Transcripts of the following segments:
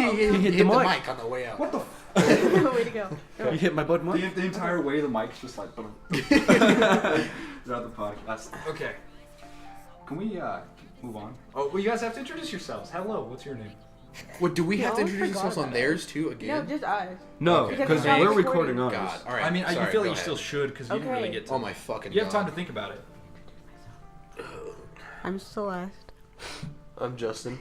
He hit the mic on the way out. What the? Way to go. You hit my butt mic? The entire way the mic's just like throughout the podcast. Okay. Can we move on? Oh, well, you guys have to introduce yourselves. Hello, what's your name? What, do we have to No, I introduce forgot ourselves on about theirs too No, again? just us. No, Okay. because Because we're I'm recording recording. ours. God, all right. I mean, sorry, you feel go like you still ahead. should because you didn't really Okay. get to. Oh my fucking You have time God. to think about it. I'm Celeste. I'm Justin.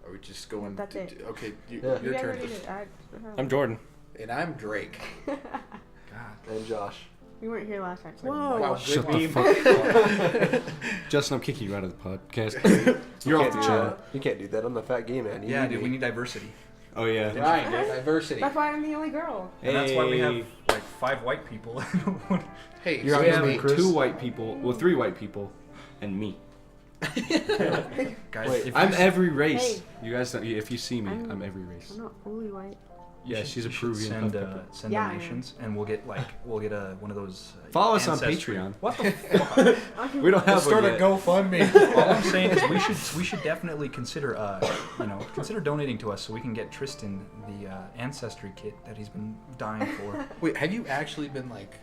Are we just going? That's it. Okay, Yeah. your guys turn. already did. I'm Jordan. And I'm Drake. God. And Josh. We weren't here last time. So Wow, good Shut the name. fuck. Justin, I'm kicking you out of the podcast. You're off the channel. You can't do that. I'm the fat gay man. You Yeah, need dude, me. we need diversity. Oh yeah. Right, diversity. That's why I'm the only girl. And that's why we have Hey. like 5 white people. Hey, You're so we it's have me. 2 white people, well 3 white people, and me. Guys, Wait, if I'm you- every race. Hey. You guys, don't, if you see me, I'm- I'm every race. I'm not fully white. Yeah, you should- she's a you should Peruvian. Send, puff pepper. send Yeah, I am. donations, and we'll get one of those. Follow us on ancestry- Patreon. What the fuck? We don't have Start one a yet. GoFundMe. All I'm saying is we should definitely consider consider donating to us so we can get Tristan the ancestry kit that he's been dying for. Wait, have you actually been like?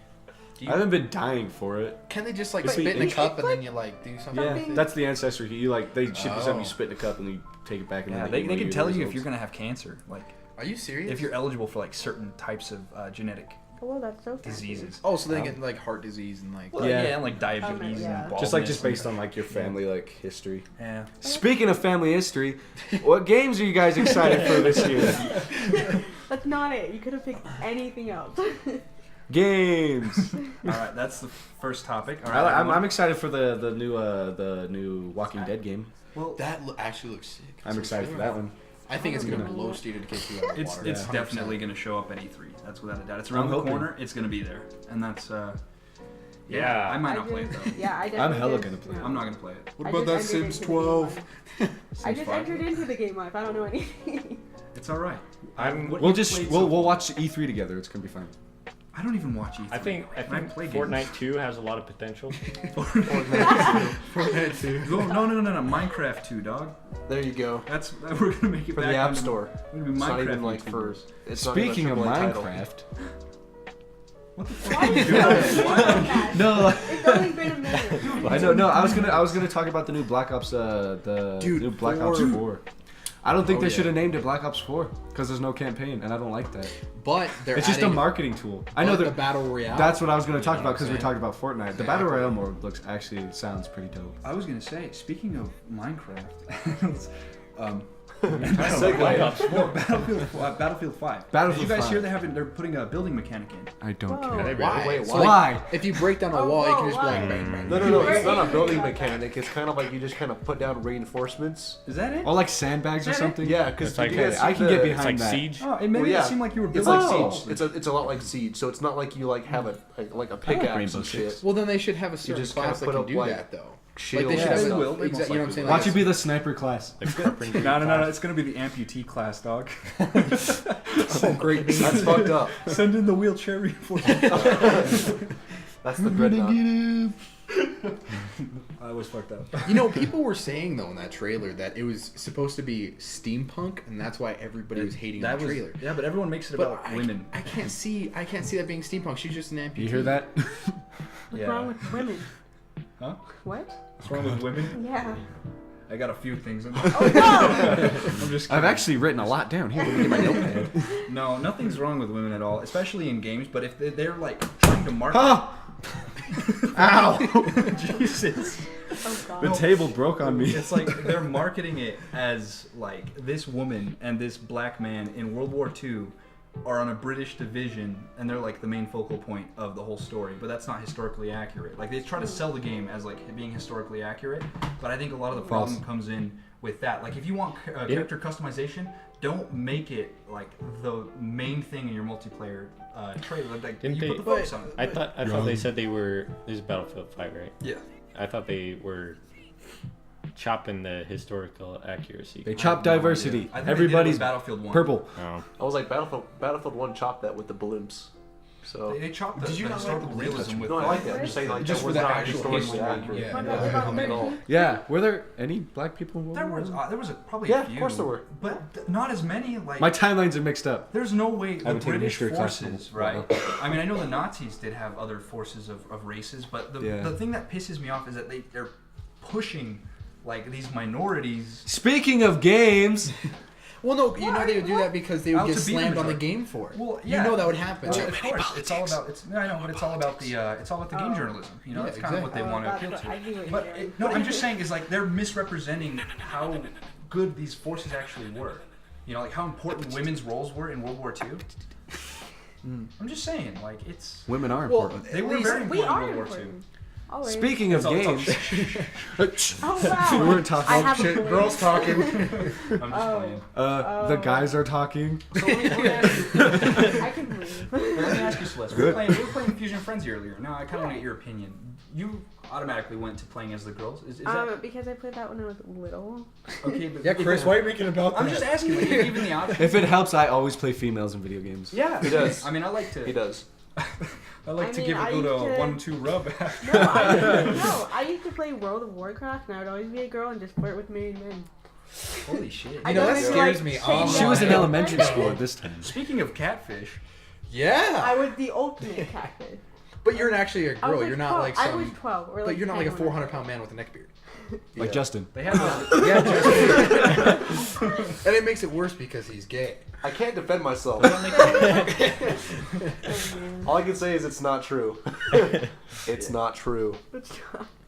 Do I you, haven't been dying for it. can they just like It's spit in a been- cup and then you like do something? Yeah, with it? that's the ancestry. You like they ship you something, Oh. you spit in a cup, and you take it back. And Yeah, then they email can the tell you if results. you're gonna have cancer, like Are you serious? if you're eligible for like certain types of genetic Oh, well, that's so fancy. diseases. Oh, so they get like heart disease and like. Well, Yeah. yeah, and like diabetes yeah. and baldness. Just and- based on like your family like history. Yeah. Speaking of family history, what games are you guys excited for this year? That's not it. You could have picked anything else. Games. All right, that's the first topic. All I'm, right, I'm excited for the new Walking Dead game. well, That actually looks sick. I'm So excited for that one. I think it's gonna Oh. blow Stated Casey out of the it's water. it's 100%. definitely gonna show up at E3. That's without a doubt. It's I'm around the hoping. corner. It's gonna be there, and that's Yeah. I might not play it though. Yeah, I definitely I'm hella just- gonna play it. no. I'm not gonna play it. What I about just that entered Sims into the game 12? life. I Sims just 5? entered into the game life. I don't know anything. It's all right. I'm. What We'll you just played we'll so- watch E3 together. It's gonna be fine. I don't even watch E3. I think When play games. Fortnite 2 has a lot of potential. Fortnite 2. No, Minecraft 2, dog. There you go. That's we're gonna make it For back the App onto- Store. We're gonna be It's not Minecraft even like YouTubers. for. It's not even a Speaking of AAA title. Minecraft, What the fuck Why are you is doing? it Why- no, It's only been a minute. I know. No, I was gonna talk about the new Black Ops. The Dude, new Black 4. Ops 4. I don't think Oh, they yeah. should have named it Black Ops 4 because there's no campaign, and I don't like that. But they're It's just a adding, marketing tool. I know the that. battle royale. That's what I was gonna talk You know about because what we're I'm talking about Fortnite. The Exactly. battle royale mode sounds pretty dope. I was gonna say, speaking of Minecraft, Black Ops 4. no, Battlefield 5. Battlefield Did you guys 5. hear they're putting a building mechanic in? I don't Whoa. care. They Why? Wait, So, why? like, Why? if you break down a Oh, wall, you whoa, can just be like why? bang bang. No, bang. no, no. Where It's not a is building it? mechanic. It's kind of like you just kind of put down reinforcements. Is that it? Oh, like sandbags or Yeah, something? Yeah, because It's like- Okay, I can get behind It's like that. Siege. Oh, it made Well, yeah. it seem like you were It's building like walls. Siege. It's a lot like Siege. So it's not like you like have like a pickaxe Rainbow and Six. shit. Well, then they should have a certain just class kinda that put can up, do like, that though. Like Shields they should and have they stuff. will. They most you know what I'm likely saying? will. Watch Like you be the sniper class. The carpenter No, class. it's gonna be the amputee class, dog. oh, great. That's fucked up. Send in the wheelchair reinforcement. That's the dreadnought. I was fucked up. You know, people were saying though in that trailer that it was supposed to be steampunk, and that's why everybody was hating the trailer. Yeah, but everyone makes it But about women. I can't see that being steampunk. She's just an amputee. You hear that? What's wrong with women? Huh? What? What's wrong with women? Yeah. I got a few things. I'm Oh no! just I've kidding. actually written a lot down here. Let me get my notepad. No, nothing's wrong with women at all, especially in games. But if they're like trying to market, Ah! Ow! Jesus, Oh god. The table broke on me. it's like they're marketing it as like this woman and this black man in World War II are on a British division, and they're like the main focal point of the whole story. But that's not historically accurate. Like they try to sell the game as like being historically accurate, but I think a lot of the problem False. comes in with that. Like if you want character customization, don't make it like the main thing in your multiplayer trailer. Like Didn't you they- put the focus on it. I thought they said they were. This is Battlefield 5, right? Yeah. I thought they were chopping the historical accuracy. They chop diversity. I think Everybody's they did it with Battlefield 1. purple. Oh. I was like Battlefield 1 chopped that with the blimps. So They chopped the, Did you the not like historical the realism with no, I like that. I'm just saying like Just that for was the not actual historically history, accurate. yeah. What about At all. Yeah. Were there any black people in World There War was I? there was probably Yeah, a few. of course there were. But not as many. Like My timelines are mixed up. there's no way the haven't taken British history class in a forces, while. right? I mean, I know the Nazis did have other forces of races, but Yeah. the thing that pisses me off is that they're pushing like these minorities. Speaking of games, Well, no, you know they would do that because they would Out get to be the slammed on the majority. game for it. Well, You yeah. know that would happen. Well, of course, it's all about I know, but it's all about the game Oh. journalism. You know, Yeah, that's kind of what they want to that's appeal what I to. do it But here. no, I'm just saying is like they're misrepresenting how good these forces actually were. You know, like how important women's roles were in World War II. I'm just saying, like it's women are Well, important. they were very We important are in World War II. important. Always. Speaking of That's all- games, Oh wow. we weren't talking. I have a Shit, point. girls talking. I'm just Oh. playing. The guys are talking. So let me ask you, I can breathe. let me ask you, Celeste. We were playing Fusion Frenzy earlier. Now I kind of want to get your opinion. You automatically went to playing as the girls. Is that Because I played that when I was little. okay? But Yeah, Chris, why are you making about I'm that? just asking. Like, if given the option. If it helps, I always play females in video games. Yeah, He does. I mean, I like to. He does. I like I to mean, give I a good used to- 1-2 rub. I used to play World of Warcraft, and I would always be a girl and just flirt with married men. Holy shit! I You know, don't that even scares like me. saying Oh, She was in my elementary God. school at this time. Speaking of catfish, Yeah. I was the ultimate catfish. But you're actually a I was girl. like You're not 12. like I some. was 12. Or like But you're not like a 10 when I 400-pound man with a neck beard. Like Yeah. Justin. they had those. Yeah, just. And it makes it worse because he's gay. I can't defend myself. All I can say is it's not true. It's not true.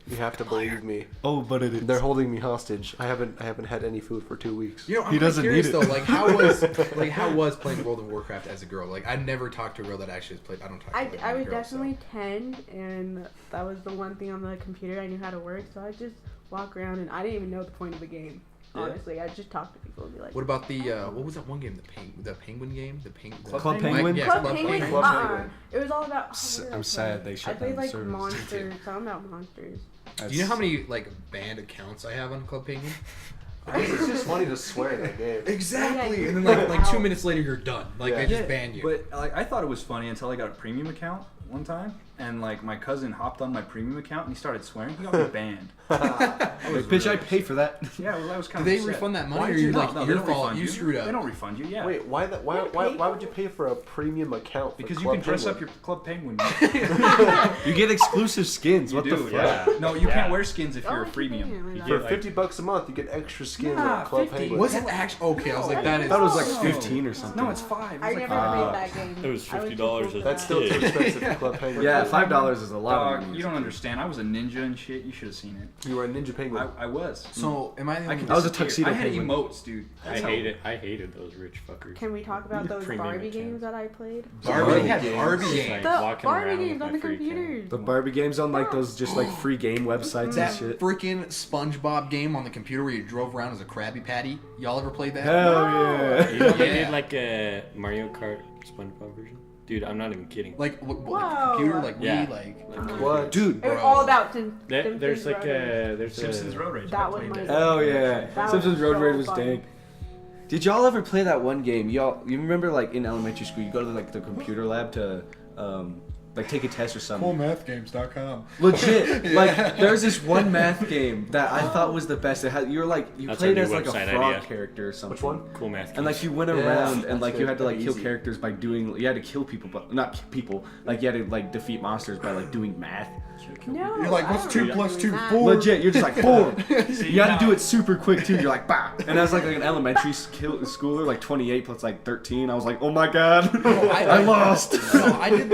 You have to believe me. Oh, but it is. They're holding me hostage. I haven't had any food for 2 weeks. You know, I'm He kinda doesn't curious need it. though. Like, how was playing World of Warcraft as a girl? Like, I never talked to a girl that actually has played. I don't talk. To like, I many was girls, so. definitely 10, and that was the one thing on the computer I knew how to work, so I just walk around, and I didn't even know the point of the game. Yeah. Honestly, I just talk to people and be like, What about the what was that one game? The penguin game? Club Penguin? Yeah, Club Club Penguin? Penguin. Club Uh-uh. Penguin. It was all about. I'm sad they shut I played down the like servers. monsters, something about monsters. Do you know how many like banned accounts I have on Club Penguin? It's just funny to swear in that game. Exactly. Yeah, And then you- like 2 minutes later you're done. Like Yeah. they just ban you. But like, I thought it was funny until I got a premium account one time, and like my cousin hopped on my premium account and he started swearing. He got me banned. Like, bitch, I pay for that. Yeah, well, I was kind Did of. they refund that money, Why or did you you like no, your they don't fault? refund You screwed up. They don't refund you. Yeah. Wait, why would you pay for a premium account? For Because you Club can dress Penguin? up your Club Penguin. You get exclusive skins. You What do, the fuck? yeah. No, you Yeah. can't wear skins if Oh, you're a I keep premium. thinking You of For get, like, $50 a month, you get extra skins Nah, on Club 50. Penguin. Was it actually okay? I was like, that I is. thought it was like No. 15 or something. No, it's 5. I It's never like played that game. It was I too $50 cool for That's that. still too expensive for Club Penguin. Yeah, $5 is a lot of Dog, money. you don't understand. I was a ninja and shit. You should have seen it. You were a Ninja Penguin. I was. So am I the I, only can I was a disappear. tuxedo I had penguin. emotes, dude. I That's how- hated those rich fuckers. Can we talk about those Premium Barbie account. games that I played? Barbie Barbie had games. Barbie Just, games. like, The walking Barbie around with games my on the free account. computers. The Barbie games on like those just like free game websites and That shit. freaking SpongeBob game on the computer where you drove around as a Krabby Patty. Y'all ever played that? Hell yeah. You know they Yeah. did like a Mario Kart SpongeBob version? Dude, I'm not even kidding. Like like Whoa. computer, like Yeah. we like. What? Dude. It was Bro. all about There's like there's Simpsons a Road Rage. That I was played my- it. Hell yeah. That Simpsons was Road so Rage was fun. dank. Did y'all ever play that one game? You remember like in elementary school, you go to like the computer lab to like take a test or something. CoolMathGames.com. Legit, like there's this one math game that I thought was the best. It had you That's played our as new like a website frog idea. character or something. Which one? Cool math. And like games. you went Yeah, around and that's like you good. had to like That'd be kill easy. characters by doing you had to kill people but not people like you had to like defeat monsters by like doing math. No. You're like, I what's don't 2 remember plus doing 2? that. 4. Legit, you're just like 4. See, You had to now- do it super quick too. You're like bah. And I was like an elementary schooler, like 28 plus like 13. I was like, oh my god, I lost. No, I did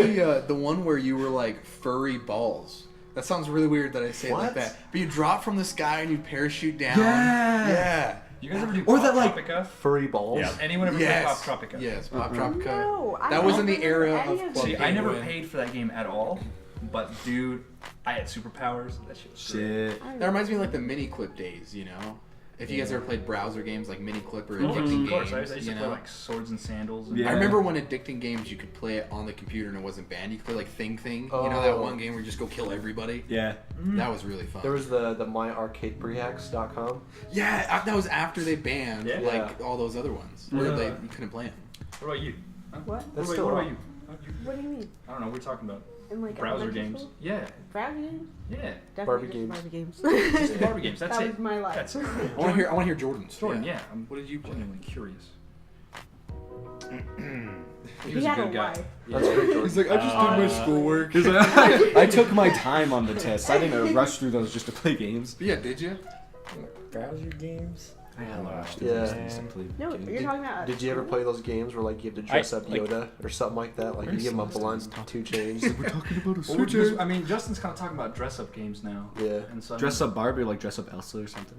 the one where you were like furry balls. That sounds really weird that I say it like What? that. But you drop from the sky and you parachute down. Yeah. Yeah. You guys ever do Or Pop that, like- Tropica? Furry balls? Yeah. Anyone ever Yes. play Pop Tropica? Yes, Pop Tropica. No, I That was in don't the era remember of any of Club See, it. I never Penguin. paid for that game at all, but dude, I had superpowers. That shit was great. Shit. I That reminds me of like the mini clip days, you know? If you guys ever played browser games like mini clip or Mhm, addicting of course, games, I used you to play know? like Swords and Sandals. And Yeah. I remember when addicting games you could play it on the computer and it wasn't banned. You could play like Thing. You know that Oh. one game where you just go kill everybody? Yeah. That was really fun. There was the myarcadebrehacks.com. Yeah, that was after they banned Yeah. like all those other ones. Where Yeah. they you couldn't play them. What about you? What? That's what still about on. you? What do you mean? I don't know. We're talking about In like browser elementary games. school? Yeah, Browser games? yeah. Definitely Barbie just games. Barbie games. Just Barbie games. That's that it. was my life. That's I want to hear Jordan's. Jordan. Yeah. I'm What did you play? genuinely curious. He He was a had a good guy. life. That's great, Jordan. He's like, I just did my schoolwork. He's like, I took my time on the test. I didn't rush through those just to play games. Yeah, did you? Browser games. I had rushed through Yeah. those things to play No, games. you're talking about. Did you ever play those games where like you have to dress up like- Yoda or something like that? Like you give him a blunt, 2 chains. We're talking about a Well, we're switcher. just, I mean, Justin's kind of talking about dress-up games now. Yeah. And so Dress up Barbie or like dress up Elsa or something.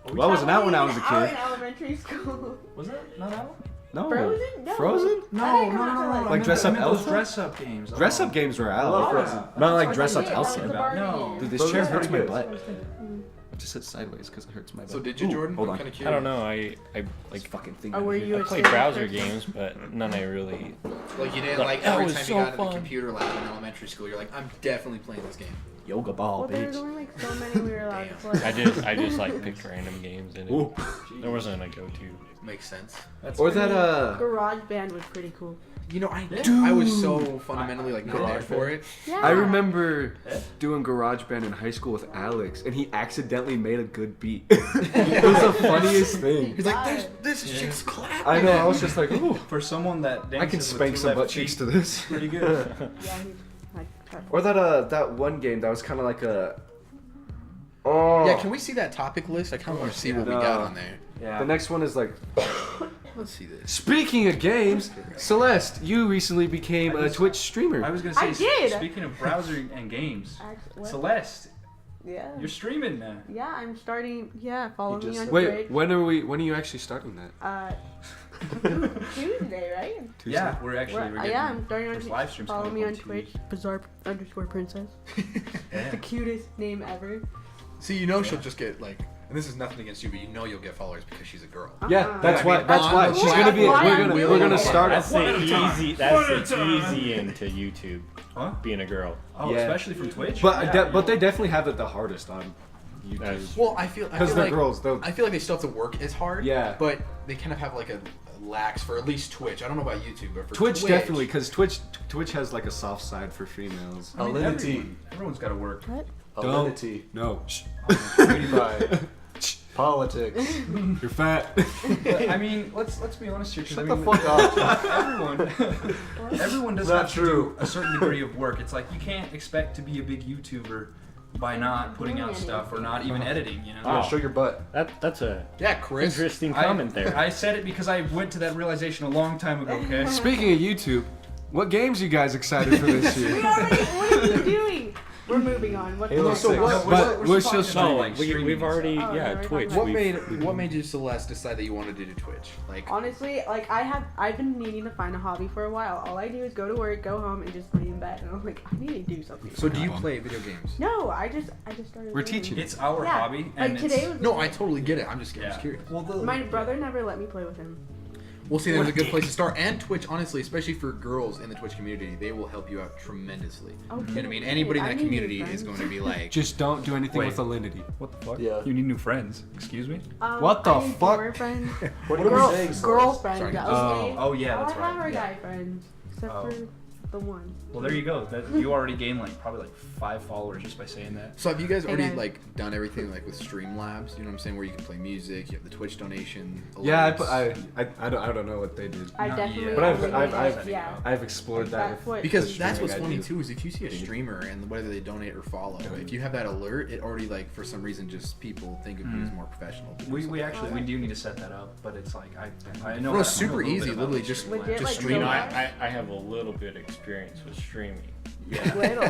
Well, Well, I wasn't out when I was a Out in kid. elementary school. Was it not that one? No. Frozen? No. Frozen? No, no, no, no. Like dress up those Elsa? dress-up games. Dress Oh. up games were out. love Frozen. Not like That's dress what up I did. That was Elsa. the Barbie No. game. Dude, this Frozen chair is hurts my pretty butt. Mm. I just sit sideways because it hurts my butt. So did you, Ooh, Jordan? Hold I'm on. kind of I curious. don't know. I Like like fucking thing. Oh, were you I a play serious browser person? games, but none I really. Like you didn't Like, like that every was time so you got in the fun. computer lab in elementary school, you're like, I'm definitely playing this game. Yoga ball, Well, there's bitch. only like so many we were allowed to play. I just like picked random games and Ooh. there wasn't a go-to. Makes sense. That's Or pretty- that Garage Band was pretty cool. You know, I Yeah. I was so fundamentally like not there Garage for it. Yeah. I remember Eh? doing GarageBand in high school with Alex, and he accidentally made a good beat. It was the funniest thing. He's like, Why? this shit's clapping. I know. I was just like, ooh, For someone that dances I can with spank two some left butt cheeks feet, to this. pretty good. Yeah, he like tried. Or that one game that was kind of like a. Oh. Yeah, can we see that topic list? I kind of want to see what we got on there. Yeah. The next one is like. Let's see this. Speaking of games, Celeste, you recently became a Twitch streamer. I was gonna I say, did. speaking of browser and games, Actually, what? Celeste, Yeah. you're streaming now. Yeah, I'm starting. Yeah, follow You me just- on Wait, Twitch. when are you actually starting that? Tuesday, right? Tuesday? Yeah, we're actually we're getting, yeah, I'm starting on there's Twitch. live streams Follow coming me up on Tuesday. Twitch. Bizarre_princess. Yeah. The cutest name ever. See, you know she'll just get like, and this is nothing against you, but you know you'll get followers because she's a girl. Yeah, that's I why. mean, That's on why the she's gonna be. platform, We're gonna start. That's One at the a time. easy. One That's at the a time. easy into YouTube. Huh? Being a girl. Oh, Yeah. especially from Twitch. But Yeah, but they definitely have it the hardest on YouTube. That's- Well, I feel Because they're like girls. I feel like they still have to work as hard. Yeah. But they kind of have like a lax for at least Twitch. I don't know about YouTube, but for Twitch definitely, because Twitch has like a soft side for females. I mean, Alinity. everyone's got to work. What? Alinity. No. PewDiePie. Politics. You're fat. But, I mean, let's be honest here. 'cause, Shut I the mean, fuck up. everyone does Not have true. to do a certain degree of work. It's like you can't expect to be a big YouTuber by not putting out stuff or not even editing. You know. Ah. Yeah, show your butt. That's a Yeah, Chris. interesting comment there. I said it because I went to that realization a long time ago. Okay. Speaking of YouTube, what games you guys excited for this We year? already. What are you doing? We're moving on. What's Halo next? 6. No, But we're still still talking about, streaming. like, We've already Oh, yeah we're Twitch. talking we've- What made you, Celeste, decide that you wanted to do Twitch? Like, Honestly, like I've been needing to find a hobby for a while. All I do is go to work, go home, and just lay in bed. And I'm like, I need to do something. so do you play video games? No, I just started. We're learning. teaching. It's our Yeah, hobby, and Like today it's, was. No, I totally get it. I'm just yeah. curious. Well, My brother never let me play with him. We'll see. There's a good place to start, and Twitch, honestly, especially for girls in the Twitch community, they will help you out tremendously. Oh, You know what I mean? good. Anybody in I that need new community is friends. going to be like, Just don't do anything Wait. with Alinity. what the fuck? Yeah. You need new friends. Excuse me. What the I need fuck? Boyfriend. What are you saying, Celeste? Girlfriend. Sorry. Okay. Oh yeah, that's I have right. our Yeah. guy friends, except Oh. for the one. Well, there you go. That you already gained probably 5 followers just by saying that. So have you guys Hey, already guys. like done everything like with Streamlabs? You know what I'm saying? Where you can play music, you have the Twitch donation. Yeah, alerts. I don't know what they did. I Not definitely. yet. But yeah. I've explored that. That's with what. Because the that's streaming what's I funny do. too is if you see a streamer and whether they donate or follow, if you have that alert, it already like for some reason just people think of you as more professional. We actually we do need to set that up, but it's like I know. Bro, I it's super know a little easy, bit about literally the just- stream Legit, labs. like, stream You know, so I have a little bit of experience with streaming. Yeah, Little.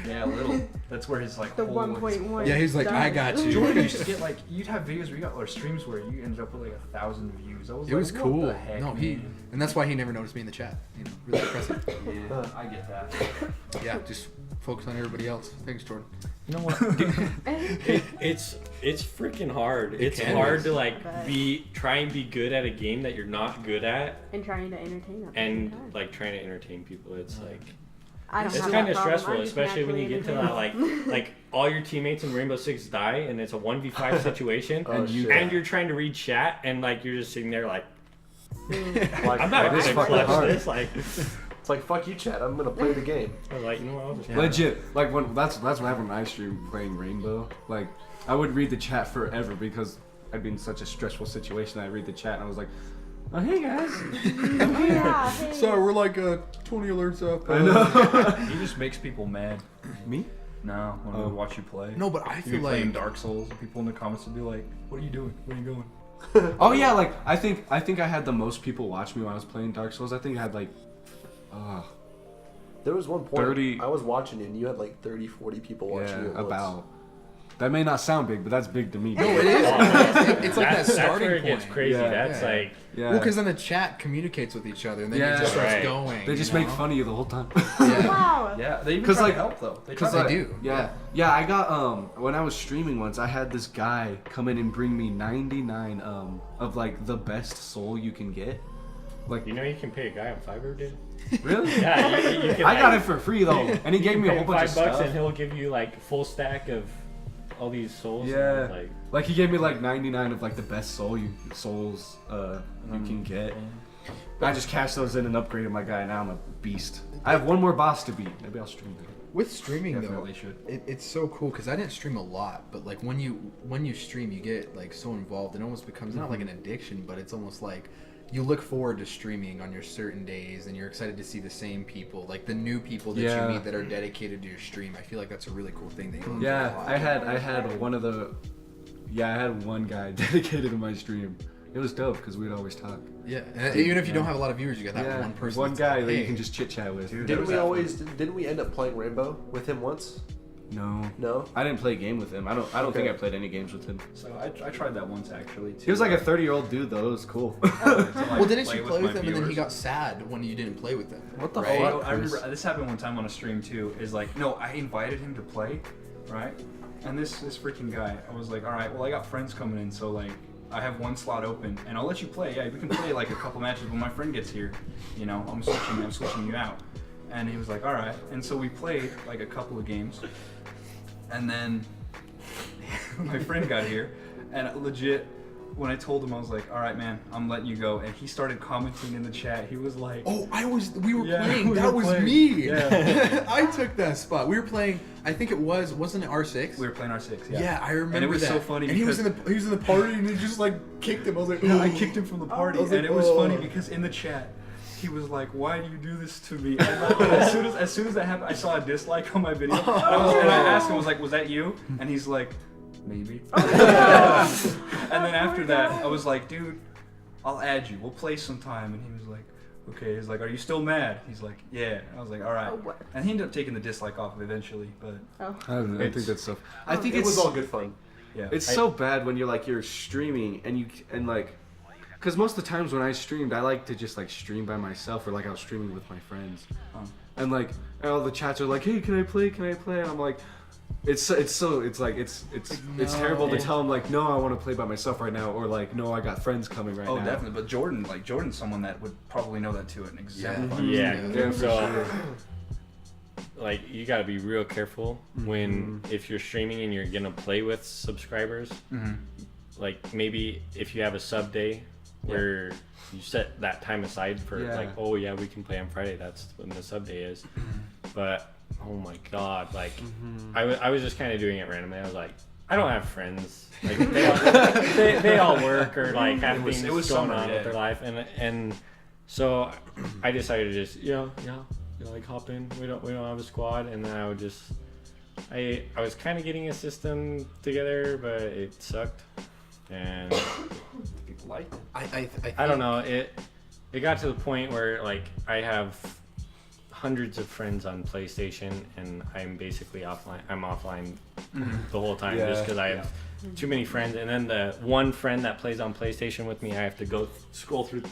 yeah, a little. That's where his The whole, 1.1. Yeah, he's like, I got you. Jordan used to get you'd have videos where you got or streams where you ended up with 1,000 views. I was It was what cool. The heck, No, man? and that's why he never noticed me in the chat. You know, really impressive. Yeah, I get that. Yeah, just focus on everybody else. Thanks, Jordan. You know what? it's freaking hard. It's can hard be. to bet. try and be good at a game that you're not good at, And trying to entertain them. and like trying to entertain people. It's like I don't it's have kind that of problem. stressful, I'm just especially when you get to naturally that like all your teammates in Rainbow Six die and it's a 1v5 situation, Oh, shit. and you're trying to read chat and like you're just sitting there like entertaining. Like, I'm not That is gonna fucking clutch hard. this like. It's like, fuck you, chat. I'm gonna play the game. I was like, you know what? I'll just Legit, like when that's what happened when I streamed playing Rainbow. Like, I would read the chat forever because I'd be in such a stressful situation. I read the chat and I was like, "Oh, hey guys, I'm here." Yeah, hey. So we're like 20 alerts up. I know. He just makes people mad. Me? No, when we watch you play. No, but I You'd be feel playing like Dark Souls, and people in the comments would be like, "What are you doing? Where are you going?" Oh yeah, like I think I had the most people watch me when I was playing Dark Souls. I think I had like, There was one point 30 I was watching you and you had like 30, 40 people watching you yeah, at once. about. That may not sound big, but that's big to me. no, it is. It's like that that's starting where it point. gets crazy. Yeah. That's Yeah. like, Yeah. Well, because then the chat communicates with each other, and then Yeah. it just starts Right. going. They just you make know? fun of you the whole time. Yeah. Wow. Yeah, they even 'Cause, try like- to help though. They try Cause to they do. Yeah, I got when I was streaming once, I had this guy come in and bring me 99 of like the best soul you can get. Like you know, you can pay a guy on Fiverr, dude. really? Yeah, you can. I got like, it for free though, and he gave me a pay whole him bunch of $5 stuff. and he'll give you like full stack of all these souls. and I Yeah, was like he gave me like 99 of like the best souls you can get. I just cashed those in and upgraded my guy. Now I'm a beast. I have one more boss to beat. Maybe I'll stream it. With streaming Definitely though, should. it's so cool because I didn't stream a lot, but like when you stream, you get like so involved. It almost becomes not like an addiction, but it's almost like you look forward to streaming on your certain days, and you're excited to see the same people, like the new people that Yeah. you meet that are dedicated to your stream. I feel like that's a really cool thing that you enjoy a Yeah, lot. I had one of the. Yeah, I had one guy dedicated to my stream. It was dope because we'd always talk. Yeah, and even if you don't have a lot of viewers, you got that Yeah, one person. one that's guy like, that you "Hey." can just chit chat with. Didn't we end up playing Rainbow with him once? No, No? I didn't play a game with him. I don't think Okay. I played any games with him. So I tried that once actually too. He was like a 30-year-old dude though. It was cool. Well, didn't you play with my him, and then he viewers. got sad when you didn't play with him? What the right? fuck? Oh, I remember this happened one time on a stream too. Is like, no, I invited him to play, right? And this freaking guy, I was like, all right, well, I got friends coming in, so like, I have one slot open, and I'll let you play. Yeah, we can play like a couple matches when my friend gets here. You know, I'm switching you out. And he was like, all right. And so we played like a couple of games, and then my friend got here, and legit. When I told him, I was like, all right, man, I'm letting you go. And he started commenting in the chat. He was like, Oh, we were Yeah, playing. we That were was playing. me. Yeah. I took that spot. We were playing. I think wasn't it R6? we were playing R6. Yeah, I remember And it was that. so funny And he was because- he was in the party, and he just like kicked him. I was like, Yeah, I "Ooh." kicked him from the party, I was and like, it was "Oh." funny because in the chat, he was like, "Why do you do this to me?" And like, as soon as that happened, I saw a dislike on my video, and I asked him, "I was like, was that you?" And he's like, "Maybe." And then after that, I was like, "Dude, I'll add you. We'll play sometime." And he was like, "Okay." He's like, "Are you still mad?" He's like, "Yeah." I was like, "All right." Oh, what? And he ended up taking the dislike off eventually, but Oh. I think that's so. I think it it's was all good fun. yeah. It's so bad when you're streaming and like, because most of the times when I streamed, I like to just like stream by myself or like I was streaming with my friends, and like all the chats are like, hey, can I play? Can I play? And I'm like, it's terrible to tell them like, no, I want to play by myself right now, or like, no, I got friends coming right Oh, now. definitely. But Jordan's someone that would probably know that too, and exemplify. yeah. Yeah, for So, sure. like, you gotta be real careful when if you're streaming and you're gonna play with subscribers. Mhm. Like, maybe if you have a sub day where you set that time aside for Yeah. like, oh yeah, we can play on Friday. That's when the sub day is. But oh my god, like I was just kind of doing it randomly. I was like, I don't have friends. Like they all work or like have It was- things it was going summer, on yeah. with their life, and so I decided to just like hop in. We don't have a squad, and then I would just I was kind of getting a system together, but it sucked, and People like it. I don't know. It got to the point where like I have hundreds of friends on PlayStation, and I'm basically offline. I'm offline the whole time just because I have too many friends. And then the one friend that plays on PlayStation with me, I have to go scroll through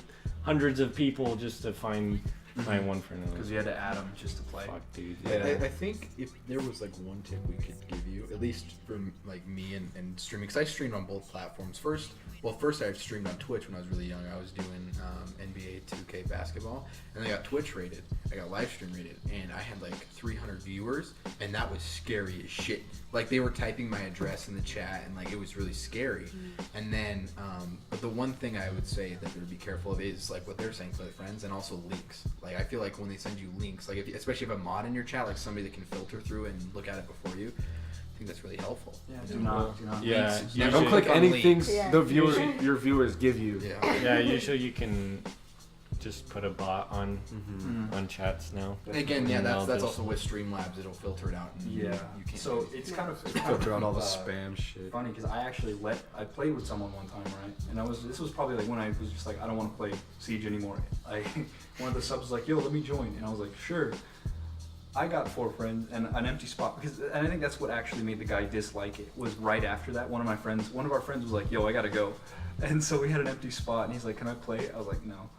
hundreds of people just to find my one friend. Because you had to add them just to play. Fuck, dude. Yeah. I think if there was like one tip we could give you, at least from like me and streaming, because I streamed on both platforms. First I streamed on Twitch when I was really young. I was doing NBA play 2K basketball, and I got Twitch rated. I got live stream rated, and I had like 300 viewers, and that was scary as shit. Like they were typing my address in the chat, and like it was really scary. And then, but the one thing I would say that to be careful of is like what they're saying to their friends, and also links. Like I feel like when they send you links, like especially if a mod in your chat, like somebody that can filter through and look at it before you. I think that's really helpful. Yeah, do not. Yeah, Links. you Don't should- click anything Yeah. the viewers, your viewers give you. Yeah. Yeah, usually you can just put a bot on Mm-hmm. on chats now. Again, yeah, And that's they'll also with Streamlabs. It'll filter it out. And Yeah. you can't. So it's kind of Filter out all the spam shit. funny because I played with someone one time, right? And this was probably like when I was just like, I don't want to play Siege anymore. One of the subs was like, yo, let me join, and I was like, sure. I got 4 friends and an empty spot and I think that's what actually made the guy dislike it. Was right after that, one of our friends was like, yo, I gotta go, and so we had an empty spot, and he's like, can I play? I was like, no.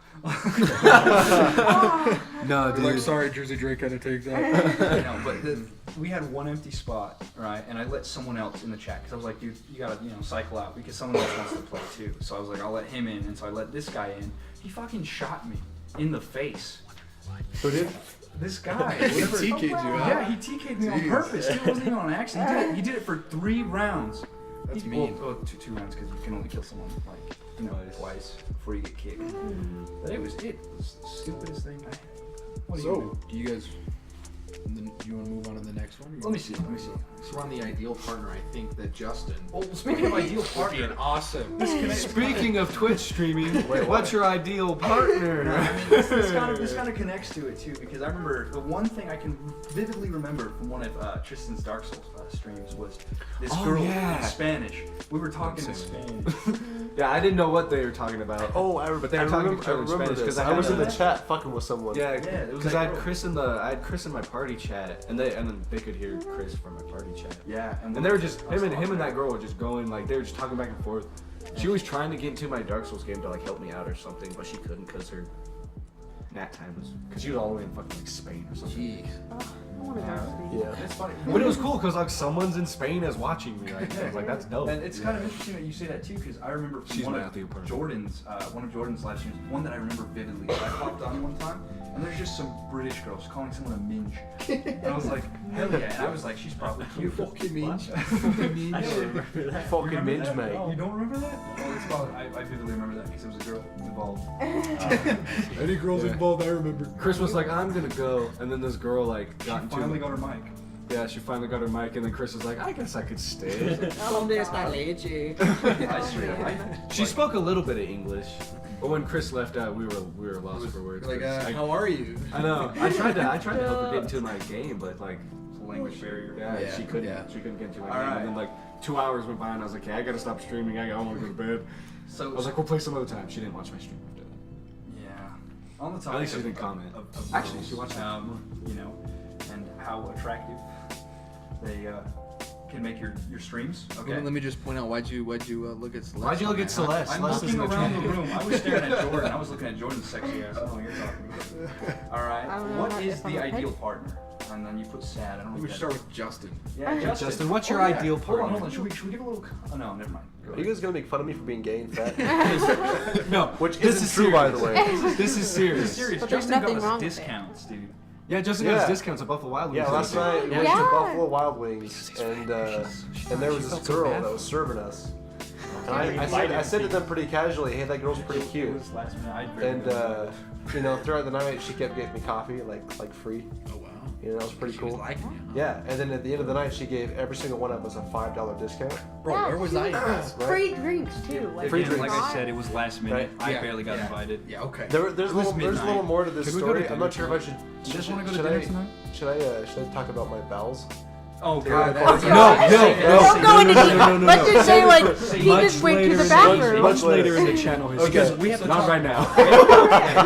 No, Like, dude. sorry, Jersey Drake had to take that. No, but we had one empty spot, right? And I let someone else in the chat because I was like, dude, you gotta, cycle out because someone else wants to play too. So I was like, I'll let him in, and so I let this guy in. He fucking shot me in the face. Who did? This guy, He whatever- TK'd you, huh? yeah, he TK'd me on Jeez. purpose. It wasn't even on accident. He did it for 3 rounds. That's mean. Well, two rounds because you can only kill someone like twice before you get kicked. But it was the stupidest thing. What do you So, do you guys? Do you want to move on to the next one? Let me see. So on the ideal partner, I think that Justin Well, speaking of ideal would be partner, an awesome. Speaking of Twitch streaming, what's your ideal partner? I mean, this kind of connects to it too, because I remember the one thing I can vividly remember from one of Tristan's Dark Souls streams was this Oh, girl yeah. in Spanish. We were talking in Same. Spanish. Yeah, I didn't know what they were talking about. Oh, But they were talking to each other in Spanish because I was in the chat. chat fucking with someone. Yeah, it was because that I had girl. Chris in my party chat, and then they could hear Chris from my party chat. Yeah, And they were just him and that girl were just going like they were just talking back and forth. She was trying to get into my Dark Souls game to like help me out or something, but she couldn't because her nap time was because she was all the way in fucking like Spain or something. Jeez. I want to go to Spain. Yeah. It's funny. But it was cool because like someone's in Spain is watching me right now. I was like, that's dope. And it's kind of interesting that you say that too, because I remember from She's one my of ideal partner. Jordan's live streams, one that I remember vividly. I popped on one time, and there's just some British girls calling someone a minge, and I was like, hell yeah! And I was like, she's probably cute. Fucking minge. I don't remember that. Fucking Remember minge, that? mate. You don't remember that? Oh, it's probably, I vividly remember that because it was a girl involved. Any girls involved, I remember. Chris was like, I'm gonna go, and then this girl like She got into finally got her mic. Yeah, she finally got her mic, and then Chris was like, I guess I could stay. I swear, She spoke a little bit of English, but when Chris left out, we were lost for words. Like, 'cause how are you? I know. I tried to help her get into my game, but like, language barrier. yeah, Yeah, she couldn't. yeah. She couldn't get into my All game. right. And then like 2 hours went by, and I was like, okay, I gotta stop streaming. I want to go to bed. So I was like, we'll play some other time. She didn't watch my stream after that. yeah. On the topic At least she of- didn't comment. of Actually, girls, she watched it. And how attractive they can make your streams. Okay. Let me just point out why'd you look at Celeste? Why'd you look on at that, huh? Celeste? I'm Celeste looking isn't around the attractive. room. I was staring at Jordan. I was looking at Jordan's sexy ass. I don't know what you're talking about. All right. I don't know What how- is if I'm the okay. ideal partner? And then you put sad. I don't know. We what should that start is. with Justin. Yeah, Justin, what's your yeah. ideal Hold on, partner? hold on. Should we give a little? Oh no, never mind. Go Are you ahead. guys gonna make fun of me for being gay and fat? No, Which this isn't is true, by the way. This is It's serious. serious. But there's Justin got nothing us wrong with it. discounts, dude. Yeah, Justin Yeah. got his discounts at Buffalo Wild Wings. Yeah, last night we went to Yeah. Buffalo Wild Wings, and there was this girl that was serving us. And I said to them pretty casually, "Hey, that girl's pretty It cute." was last minute. And throughout the night, she kept getting me coffee, like free. Oh wow. That was pretty She cool. was liking it, huh? Yeah, and then at the end of the night, she gave every single one of us a $5 discount. Bro, where was I? Free drinks too. Like, Free Again, drinks. like I said, it was last minute. Right. I Yeah, barely got yeah. invited. Yeah, okay. There's It was a little midnight. more to this Can we go to story. I'm not dinner sure if I should. You just want to go to should dinner I- tonight? Should I talk about my bowels? Oh God, god. that's- Don't go into detail. Let's just say like he Much just went to later the in bathroom. much later in the channel history. Okay. Because we have to Not talk, right now.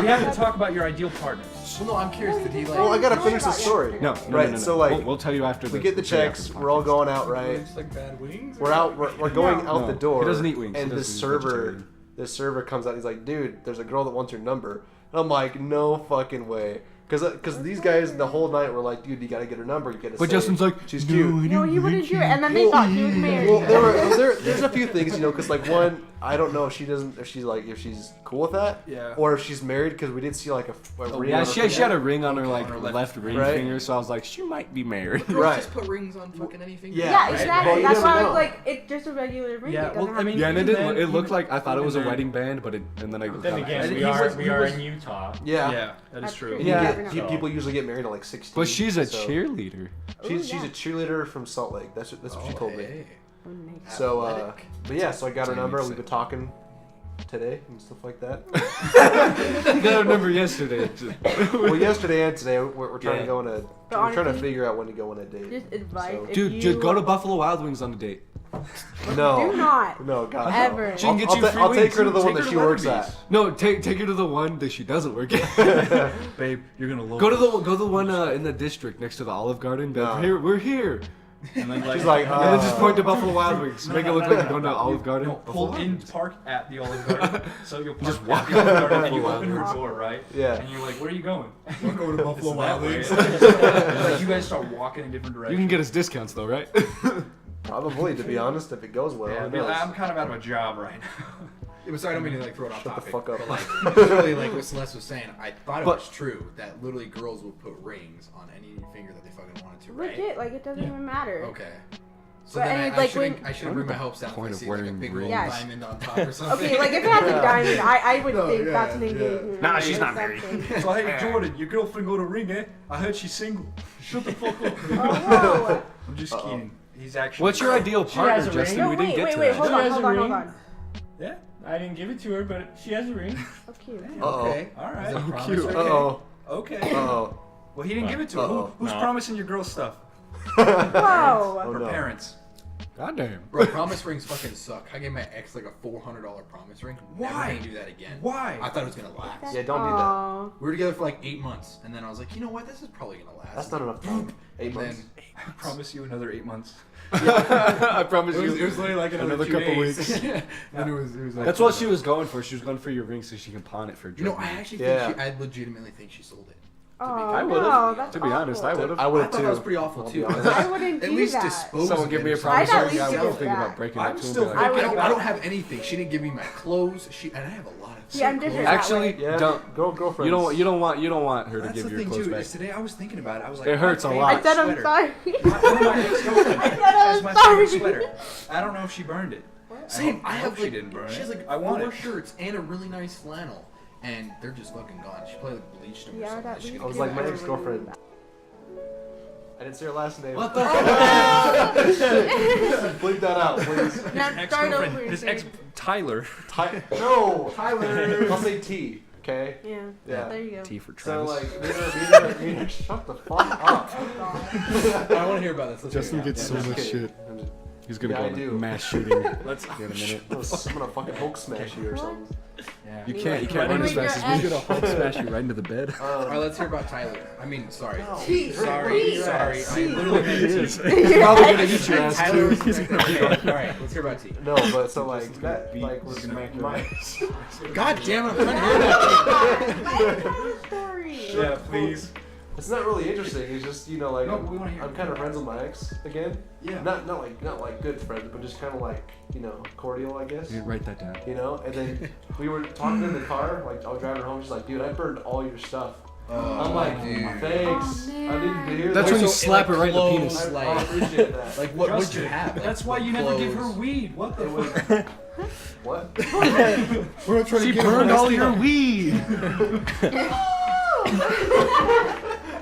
we have to talk about your ideal partner. Well, no, I'm curious. Did he like? Well, I gotta finish the story. No, right. no. So like, we'll tell you after. we get the checks. We're all going out, right? like bad wings? We're out. We're going out the No, door. he doesn't eat wings. He And doesn't- this he's server, vegetarian. comes out. He's like, "Dude, there's a girl that wants your number." And I'm like, "No fucking way." Because these guys the whole night were like, "Dude, you gotta get her number. You gotta." But say Justin's like, she's "No, cute. No, he wouldn't do it, and then they thought he was married. Well, there's a few things, because like one, I don't know if she doesn't, if she's cool with that, Yeah. or if she's married because we did see like a ring. Yeah, on she her had a finger. ring on her Okay, like on her left ring Right. finger, so I was like, she might be married. Girls Right. just put rings on fucking anything. Yeah, Yeah, right. exactly. Well, you That's never why I know. was like, it's just a regular ring. Yeah, It doesn't well, have I mean, to Yeah, and it Even didn't. then- It looked like I thought it was a even then- wedding band, but Then I again, He we are was- we he are was- in Utah. Yeah. Yeah, that is That's true. true. And Yeah. you get, people usually get married at like 16. But she's a so- cheerleader. She's Ooh, a cheerleader from Salt Lake. That's what she told me. Hey. Oh, nice. So, Athletic. but yeah, so I got her Damn, number. it's We've been sick. talking today and stuff like that. I got her number yesterday. Well, yesterday and today, we're trying Yeah. to go on a. But We're trying to honestly, figure out when to go on a date. Just advice. So- if Dude, you just go to Buffalo Wild Wings on a date. No, Do not. no, God, Ever. no. She can get you free I'll take wings. her to the one Take her that to she works Letterby's. at. No, take her to the one that she doesn't work at. Babe, you're gonna love Go to the one in the district next to the Olive Garden. Be like, No. Here, we're here. And then She's like, And then just point to Buffalo Wild Wings. Make it look like you're going to Olive Garden. No, pull in, park at the Olive Garden. So you'll park Just at walk the Olive up Garden and you Buffalo open her Wild door, right? Yeah. And you're like, where are you going? We're going to Buffalo It's Wild that way. Wings. Like you guys start walking in different You directions. can get us discounts though, right? Probably, to be honest, if it goes well. Yeah, who but knows? I'm kind of out of a job right now. Yeah, but sorry, I don't mean to like throw it off Shut the topic. fuck up. But like, literally, like what Celeste was saying, I thought it But- was true that literally girls will put rings on any finger that they fucking wanted to, right? Legit, like it doesn't even matter. Okay. So But- then and I, it's I like shouldn't, when- I shouldn't bring my hopes down if Point I of see like a wearing big rings. old Yes. diamond on top or something. Okay, like if it has a Yeah. diamond, I would No, think yeah, that's an yeah. engagement. Nah, ring she's or not married. something. So hey, Jordan, your girlfriend got a ring, eh? I heard she's single. Shut the fuck up. Oh, whoa. I'm just kidding. He's actually. What's your ideal partner, has a ring. Justin? No, We didn't wait, get wait, to wait, that. hold She on, has hold a on, hold ring. on. Yeah, I didn't give it to her, but she has a ring. So cute. Okay. All right. Is it a promise cute. ring? Uh-oh. Okay. Uh-oh. Well, he didn't give it to her. Uh-oh. Who's No. promising your girl stuff? Whoa. Oh, Her no. parents. Goddamn. Bro, promise rings fucking suck. I gave my ex like a $400 promise ring. Never Why? gonna do that again. Why? I thought it was gonna last. Yeah, don't do that. Aw. We were together for like 8 months, and then I was like, you know what? This is probably gonna last. That's not enough time. 8 And months. then I promise you another 8 months. I promise it you. was literally like another 2 couple days. weeks. And it was like, That's what she was going for. She was going for your ring so she can pawn it for. You know, drug I money. actually Yeah. think I legitimately think she sold it. Oh, I would've. no, that's To be honest, I awful. would've. I I would thought have too. that was pretty awful I'll be too. honest. I wouldn't At do least that. dispose Someone of give it me a or something. promise I'd at ring. least I give was it thinking back. about breaking I'm it to him. still be I, like, I would don't, give I don't back. have anything. She didn't give me my clothes. She and I have a lot of. See, I'm sick different. clothes. Actually, Yeah, don't. girlfriends. You don't want her to That's give the your thing clothes too. back. Is today I was thinking about it. I was like, It hurts a my lot. I said I'm favorite sorry. sweater. My ex-girlfriend. I said I It's was my favorite sorry. sweater. I don't know if she burned it. Same. I hope have she like didn't burn she has it. like I want 4 it. shirts and a really nice flannel, and they're just fucking gone. She probably like bleached them or Yeah, something. that She leaves I was could like, give my it you back. ex-girlfriend. I didn't say her last name. What the? Bleep that out, please. Now start Ex-girlfriend. over. His say- ex Tyler. No, Tyler. I'll say T. Okay. Yeah. Yeah. There you go. T for So Travis. like, me and her, shut the fuck up. Oh, God. I want to hear about this. Let's Justin hear it. gets Yeah, so I'm just much kidding. shit. I'm just- He's gonna Yeah, I go do. on a mass shooting Let's. in a minute. I'm gonna fucking Hulk smash you or something. Yeah. You You can't like run as running fast with as your me. ex? Hulk smash you right into the bed. All right, let's hear about Tyler. I mean, sorry. No. Sorry. I literally He is. meant He's probably gonna eat your ass Tyler too. was okay. All right, let's hear about T. No, but so like that, like was smack your my. God damn it! I'm trying to hear that. I have a story. Yeah, please. It's not really interesting. It's just like No, we wanna hear I'm it. kind of friends with my ex again. Yeah. Not like good friends, but just kind of like cordial, I guess. Dude, write that down. And then we were talking in the car, like I was driving her home. She's like, "Dude, I burned all your stuff." I'm like, dude. "Thanks, Oh, I didn't hear That's that." when you So, slap her like, right in the clothes, penis. I appreciate that. Like, what would Trust you me. have? Like, That's why you never give her clothes? weed. What the It was fuck? what? We're not trying She burned all your weed.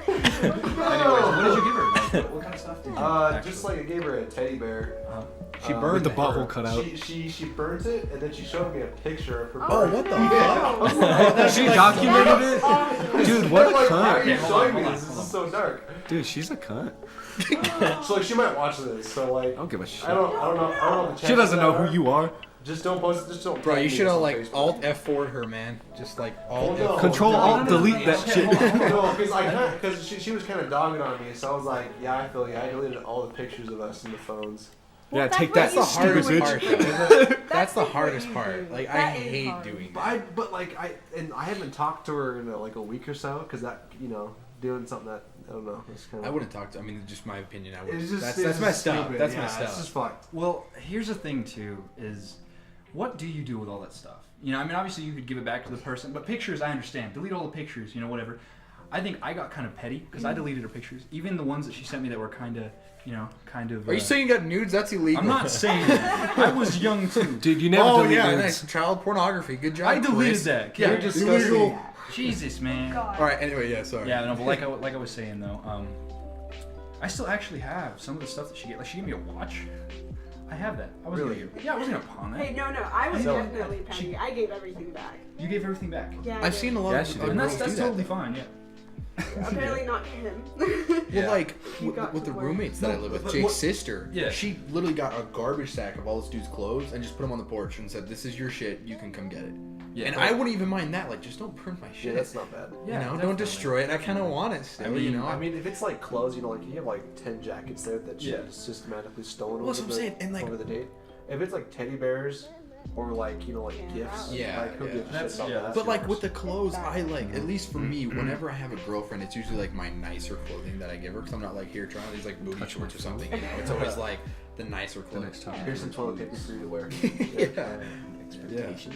Anyways, what did you give her? Like, what kind of stuff did you? Just like I gave her a teddy bear. She Uh, burned With the it. butthole cut out. She burnt it and then she showed me a picture of her. Oh, burn. what the Oh. She documented it. Awesome. Dude, what a Like, why are cunt. you Okay, hold showing on, me hold this? on, This hold is so dark. Dude, she's a cunt. So like she might watch this. So like I don't give a shit. I don't know. The She doesn't know who you are. Just don't post. Just don't. Bro, tag you me should have on like Facebook. Alt F4'd her, man. Just like Alt Well, no. F4'd. Control No, Alt no, no, delete that shit. No, because she was kind of dogging on me, so I was like, yeah, I feel you. I deleted all the pictures of us in the phones. Yeah, Well, take that's that, what That's the you stupid hardest do. part. bitch. Though. That's the what hardest you part. do. Like, I That is hate hard. doing But I haven't talked to her in like a week or so, because that doing something that I don't know. It's kind I wouldn't talk to. I mean, just my opinion. I would. It's just that's it's messed up. stupid. That's Yeah, messed It's up. just fucked. Well, here's the thing too: is what do you do with all that stuff? You know, I mean, obviously you could give it back to the person, but pictures, I understand. Delete all the pictures, you know, whatever. I think I got kind of petty because I deleted her pictures, even the ones that she sent me that were kind of, you know, kind of. Are you saying you got nudes? That's illegal. I'm not saying that. I was young too. Dude, you never delete nudes. nice. Child pornography. Good job. I deleted Chris. that. Yeah, You're just disgusting. illegal. Jesus, man. All right. Anyway, yeah. Sorry. Yeah, no, but like I was saying though, I still actually have some of the stuff that she gave. Like she gave me a watch. I have that. I wasn't Really? gonna, yeah, I wasn't gonna pawn that. Hey, no, I was So- definitely petty. I gave everything back. You gave everything back. Yeah, I I've did. seen a lot Yeah, of she of did. And girls that's do that. totally fine. Yeah. Apparently not to him. Well, Yeah. like You got with to the work. roommates that I live with, But Jake's what- sister, Yeah. she literally got a garbage sack of all this dude's clothes and just put them on the porch and said, "This is your shit. You can come get it." Yeah. And I wouldn't even mind that. Like, just don't print my Yeah, shit. that's not bad. you Yeah, know, definitely. don't destroy it. I kind of want it still. you know, I mean, if it's like clothes, you know, like you have like 10 jackets there that Yeah. she's systematically stolen Well, that's over, what I'm saying, and, like- over the date. If it's like teddy bears or like, you know, like Yeah, gifts, Yeah, like who yeah. gives a That's- shit about yeah, that? But like yours. with the clothes, I like at least for me, Mm-hmm. whenever I have a girlfriend, it's usually like my nicer clothing that I give her because I'm not like here trying these like booty shorts or something. You know, it's always like the nicer The clothes. next time. Here's some toilet paper for you to wear. Yeah. Expectations.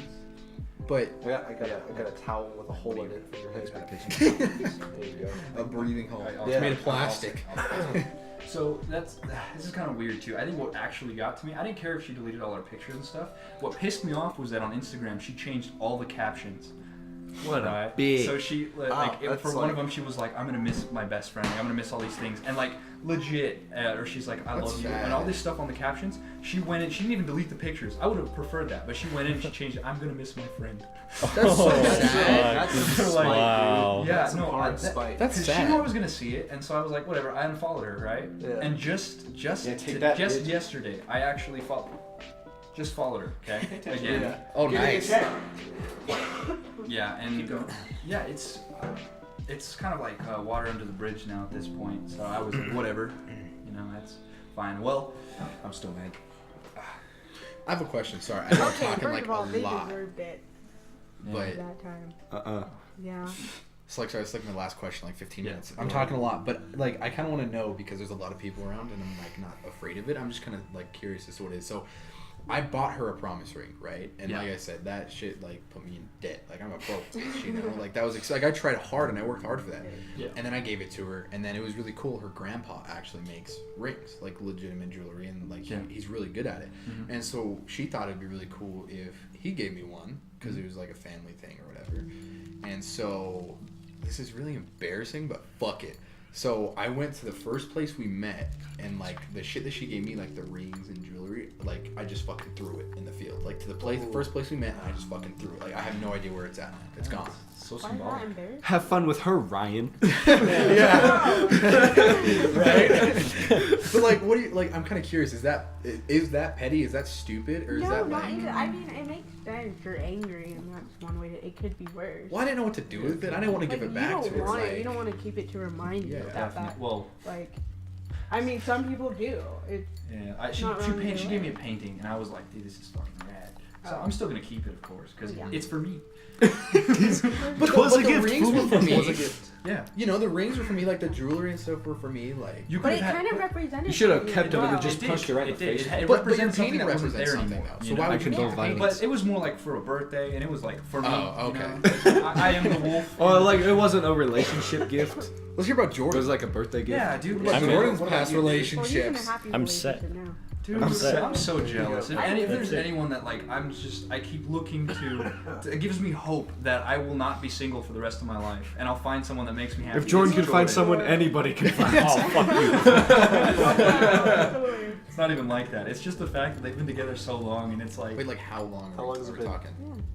But I got a towel with a hole in it for your head. Expectations. There you go. a breathing hole. Alright, It's Yeah. made of plastic. So this is kind of weird too. I think what actually got to me, I didn't care if she deleted all her pictures and stuff. What pissed me off was that on Instagram she changed all the captions. What a Right? bitch. So she that's for one like- of them she was like, I'm gonna miss my best friend. Like, I'm gonna miss all these things and like legit. Or she's like, I That's love you sad. and all this stuff on the captions. She went in. She didn't even delete the pictures. I would have preferred that, but she went in and she changed it. I'm gonna miss my friend. That's so That's sad. That's some Like, spite, wow. dude. Yeah, That's some no, hard that- spite. That's Because she sad. knew I was gonna see it, and so I was like, whatever. I unfollowed her, right? Yeah. And just Yeah, take that, bitch. yesterday, I actually just followed her. Okay. Again. Yeah. Oh, nice. Yeah, and yeah, it's kind of like water under the bridge now at this point. So I was like, whatever, you know, that's fine. Well, I'm still mad. I have a question. Sorry, I know I'm Okay, talking first like of all, a they lot, deserved it but that time. Yeah. it's like sorry, it's like my last question, like 15 Yeah. minutes. I'm talking a lot, but like I kind of want to know because there's a lot of people around, and I'm like not afraid of it. I'm just kind of like curious as to what it is. So, I bought her a promise ring, right? And Yeah. like I said, that shit like put me in debt. Like I'm a broke bitch, you know. Like that was like I tried hard and I worked hard for that. Yeah. And then I gave it to her, and then it was really cool. Her grandpa actually makes rings, like legitimate jewelry, and like Yeah. he's really good at it. Mhm. And so she thought it'd be really cool if he gave me one because it was like a family thing or whatever. And so this is really embarrassing, but fuck it. So I went to the first place we met, and like the shit that she gave me, like the rings and jewelry, like I just fucking threw it in the field, like to the first place we met, and I just fucking threw it. Like I have no idea where it's at. It's gone. So Why is that symbolic. embarrassing? Have fun with her, Ryan. Yeah. Right. But like, what do you like? I'm kind of curious. Is that petty? Is that stupid? Or is No, that not like? even. I mean, it makes sense. You're angry, and that's one way to. It could be worse. Well, I didn't know what to do with it. I didn't want to Like, give it back you to don't her. want it. Like, You don't want to keep it to remind you Yeah, of that. Definitely. Well, Like, I mean, some people do. It's yeah. She Not wrong painted. either She gave me way. a painting, and I was like, dude, this is fucking rad. So Oh. I'm still gonna keep it, of course, because Yeah. it's for me. but Was a the gift, rings fool. were for me. Was a gift. Yeah. You know, the rings were for me. Like the jewelry and stuff were for me. Like. You but could it have kind of represented. You should have something kept as it and well. just punched her right in the face. It But your represents something painting that wasn't represents there something anymore. though. you So know? why I would you condone paint violence. But it was more like for a birthday, and it was like for me. Oh, you okay. know? I am the wolf. Oh, like it wasn't a relationship gift. Let's hear about It Jordan. was like a birthday gift. Yeah, dude. What I'm about in. Jordan's What about past you, dude? Well, he's in a relationships. happy I'm set. relationship now. Dude, I'm set. I'm so jealous. If, I if know. there's anyone that like, I keep looking to, it gives me hope that I will not be single for the rest of my life, and I'll find someone that makes me happy. If Jordan It's could find Jordan. someone, anybody can find. Oh, fuck you. It's not even like that. It's just the fact that they've been together so long, and it's like, Wait, like how long? How long has it we been? talking?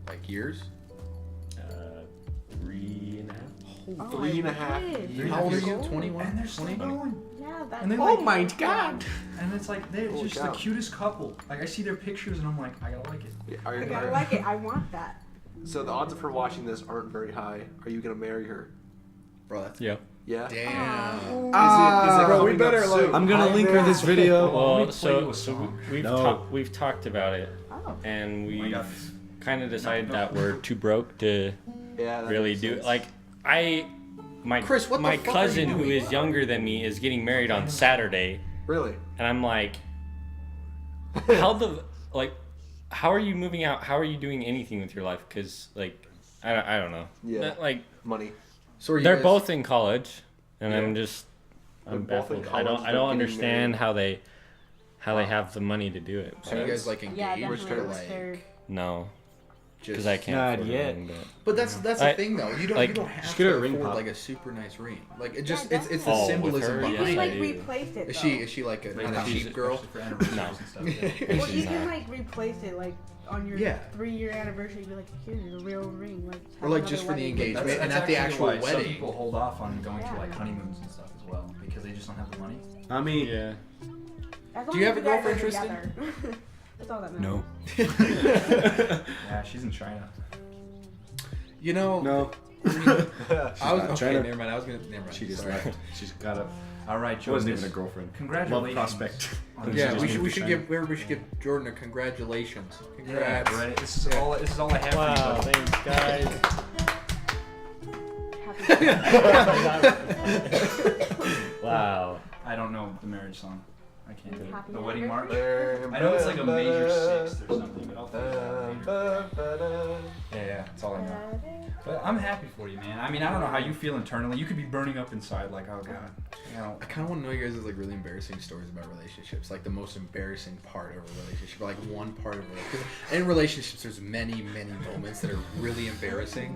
Like years? 3.5. Oh, 3.5 I wish. years. How old are you? Gold. 21? and they're still 20? going. Yeah, that's. And they're Oh like, my God. and it's like they're Holy just cow. the cutest couple. Like I see their pictures, and I'm like, I gotta like it. Yeah, are I you gotta like it. I want that. So the odds of her watching this aren't very high. Are you gonna marry her? Bro, that's Yeah. Yeah. damn. Is it Bro, coming we better, up like- soon? I'm gonna link her this video. Let me Well, play so you a song. we've No. we've talked about it, Oh. and I we've got this. kind of decided No. that we're too broke to Yeah. that really makes do sense. like my Chris, what the my fuck are you cousin who doing? is younger than me is getting married on Saturday, Really? and I'm like, how how are you moving out? How are you doing anything with your life? Because like, I don't know. Yeah. That, like Money. So are you they're guys- both in college, and Yeah. I'm They're baffled. both in college, I they're don't getting understand married. how they have the money to do it. So you guys like Yeah, engaged definitely. or With like their, No, because just? I can't. Not afford yet. anything, But that's the I- thing though. You don't like, have just to get her a ring afford pop. like a super nice ring. Like it just Yeah, it's the Oh, with symbolism her? you Yes, can behind I like it. do. replace it. Is though. she like a, Like, not a use cheap it girl? especially for anniversaries No. and stuff. Yeah. Well, you She's can not. like replace it like on your Yeah. 3-year anniversary. Be like, here's a real ring. Like, Or like just for the engagement. That's And at the actually actual why some wedding. people hold off on going to like Yeah. honeymoons and stuff as well because they just don't have the money. I mean, Yeah. Do you have a girlfriend, Tristan? That's all that matters. no. Yeah, she's in China. You know, No. I was not okay. trying to- Never mind. I was gonna. Never mind. She just Sorry. left. She's got a. All right, She Jordan. wasn't even a girlfriend. Congratulations. Love prospect. on She Yeah, just we moved should. We to should China. give. Everybody should give Jordan a congratulations. Yeah, Congrats. right. This is all I have Wow. for you. Thanks, guys. Happy Wow. I don't know the marriage song. I can't do it. Happy The wedding march. anniversary. I know it's like a major sixth or something, but I'll figure it out. Yeah, that's all I know. But I'm happy for you, man. I mean, I don't know how you feel internally. You could be burning up inside, like, oh god. You know, I kind of want to know you guys' like really embarrassing stories about relationships, like the most embarrassing part of a relationship, or like one part of a relationship. In relationships, there's many moments that are really embarrassing,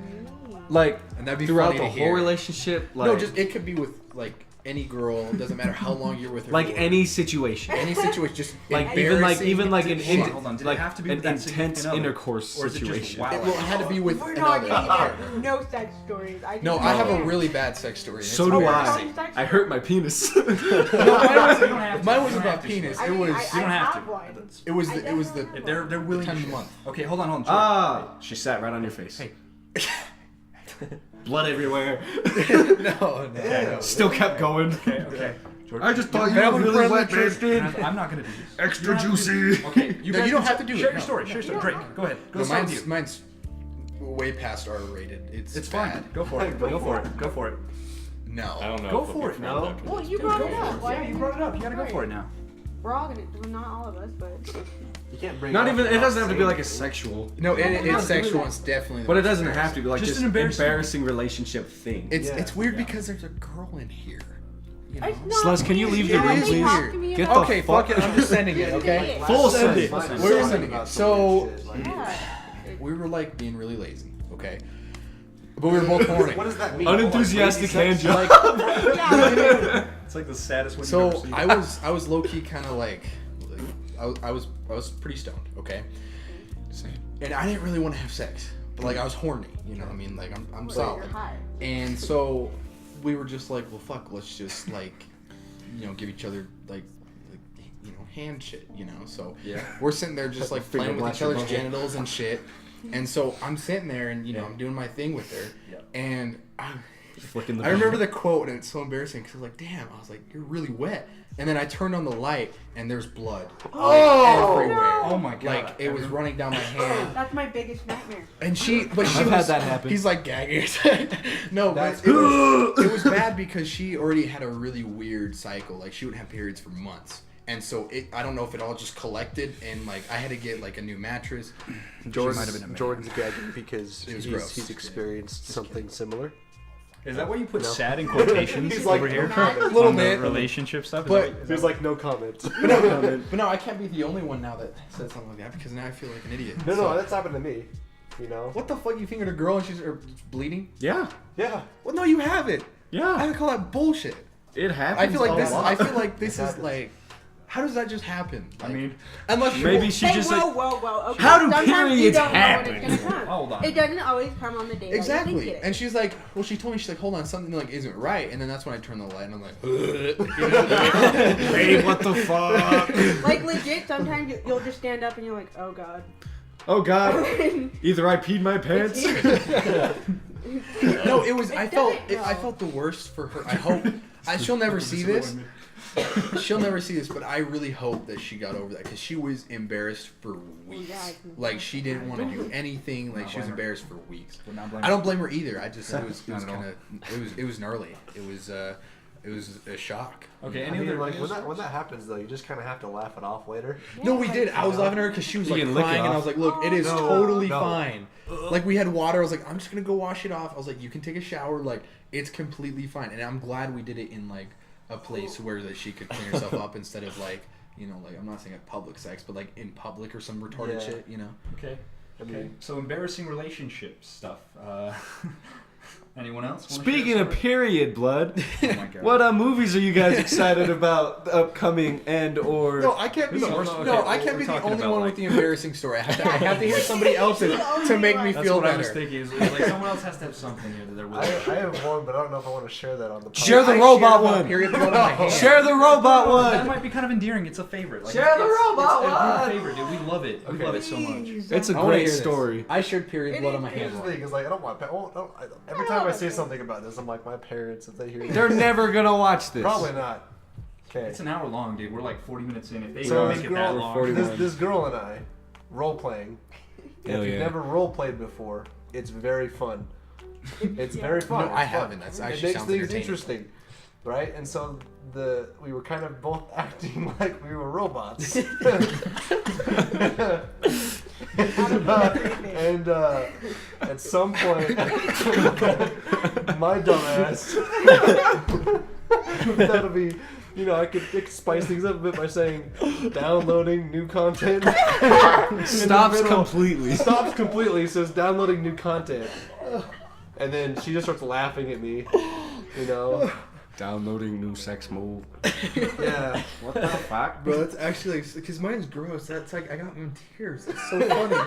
Like and that'd be throughout funny the to whole hear. relationship. Like, No, just it could be with like any girl. It doesn't matter how long you're with her. like for. any situation. any situation, just Like embarrassing. even like an Hold on, hold on. Did it like have to be an with that intense significant other? intercourse Or is it just situation. wild? It, well, it had to be with We're not another. getting there. No sex stories. No, I have a really bad sex story. and So it's do embarrassing. I. I hurt my penis. No, mine You don't have to. mine You was don't about have to. penis. I It mean, was. You don't have to. one. It was. I It was the. definitely They're willing Time to of the share. month. Okay, hold on. Jordan. Ah, she sat right on your face. Hey. Blood everywhere. No. Still kept going. Okay. Jordan. I just thought you Family were really friendly, wet, Tristan. I'm not gonna do this. Extra You don't have to do juicy. this. Okay, you No, guys you don't can have to do share it, your no. story. Share your story. You Drake, don't go ahead. Go No, start with mine's you. way past R-rated. It's It's bad. fine. Go for it. Go for it. Go for it. No. I don't know. Go if we'll for be it, friends no. after Well, this. you brought it up. Why Yeah, you brought it up. You gotta go for it now. We're all gonna. Well, not all of us, but. You can't bring Not up even. It doesn't have to be like a saying sexual. No, it's Yeah. sexual. It's definitely. the But it most doesn't have to embarrassing. be like Just just an an embarrassing- embarrassing relationship thing. It's weird Yeah. because there's a girl in here. You know? It's not Celeste, can you weird. leave the You room, only please? talk to me Get about the Okay, fuck fuck it. I'm just sending it. Okay. Full send it. We're sending it. So Yeah. we were like being really lazy. Okay. But we were both horny. What does that mean? Unenthusiastic hand job. Yeah. It's like the saddest one you've So ever seen. I was low key kind of like I was pretty stoned. Okay. Same. And I didn't really want to have sex, but like I was horny. You know what I mean? Like I'm Well, solid. you're hot. And so we were just like, well, fuck, let's just like, you know, give each other like you know, hand shit, you know. So Yeah. we're sitting there just like Finger playing with blast each your other's butthole. genitals and shit. And so I'm sitting there and you know Yeah. I'm doing my thing with her, Yeah. and Flicking the I remember the quote and it's so embarrassing because I was like, damn, I was like, you're really wet. And then I turned on the light and there's blood everywhere. Oh my god. Like it was running down my hand. That's my biggest nightmare. And she I've was, had that happen. He's like gagging. No, but That's it was bad because she already had a really weird cycle. Like she would have periods for months. And so I don't know if it all just collected and like I had to get like a new mattress. Jordan's gagging because It was gross. he's experienced something similar. Is that why you put No. sad in quotations He's like, over here? no A little On the bit. relationship stuff. Is But- that what- There's like no comments. But no, I can't be the only one now that said something like that because now I feel like an idiot. No, So- that's happened to me. You know? What the fuck? You fingered a girl and she's bleeding? Yeah. Yeah. Well, no, you haven't. I Yeah. had to call that bullshit. It happens. I feel like a this. lot. I feel like this It is happens. like. How does that just happen? I Like, mean, unless Maybe she Hey, just whoa, like. whoa. Okay. How do Sometimes you periods don't know when happen? it's gonna come. hold on. It doesn't always come on the day that you exactly. think it And is. she's like, well, she told me she's like, hold on, something like isn't right. And then that's when I turn the light and I'm like, Babe, what the fuck? Like legit, sometimes you'll just stand up and you're like, oh god. Oh god. Either I peed my pants. no, it was. I It felt. doesn't, I though. felt the worst for her. I hope. She'll never see this. She'll never see this, but I really hope that she got over that because she was embarrassed for weeks. Yeah, I can- Like she didn't want to do anything. Like Not she was blame her. embarrassed for weeks. Would not blame I don't blame her either. I just it was Not at all. kind of it was gnarly. It was It was a shock. Okay, I any mean, other like when that happens though, you just kind of have to laugh it off later. No, we did. I was laughing at her because she was You like can lick it crying, and I off. was like, "Look, it is No, totally no. fine." Like we had water. I was like, "I'm just gonna go wash it off." I was like, "You can take a shower. Like it's completely fine." And I'm glad we did it in like a place where that she could clean herself up instead of like, you know, like I'm not saying at public sex, but like in public or some retarded Yeah. shit, you know. Okay. I Okay. mean, So embarrassing relationship stuff. Anyone else? wanna Speaking share a of story? period blood, Oh my god. what movies are you guys excited about the upcoming and or? No, I can't be. No, No, okay, I can't we're be the talking only about, one like- with the embarrassing story. I have to hear somebody else's She's the to only make one. me That's feel what I better. was thinking. Is like someone else has to have something here that they're I willing. have one, but I don't know if I want to share that on the podcast. Share the I robot shared one. Period blood on my hand. Share the robot That one. might be kind of endearing. It's a favorite. Like, Share the it's robot it's a one. favorite, dude. We love it. We Okay. love it so much. It's a I wanna great hear this. story. I shared period blood on my Here's hand. the thing, is like I don't want. Every time I say something about this, I'm like my parents if they hear. They're this. never gonna watch this. Probably not. Okay. It's an hour long, dude. We're like 40 minutes in. If they So make this it that girl, long, 41. this girl and I, role playing. Hell If you've yeah. never role played before, it's very fun. It's very fun. No, I It's fun. haven't. That's It actually makes sounds things entertaining. interesting, right? And so we were kind of both acting like we were robots. and at some point, my dumbass, that'll be, you know, I could spice things up a bit by saying downloading new content. Stops middle. completely. Stops completely, says downloading new content. And then she just starts laughing at me, you know. Downloading new sex move. Yeah. What the fuck? Bro, it's actually because mine's gross. That's like I got me in tears. It's so funny.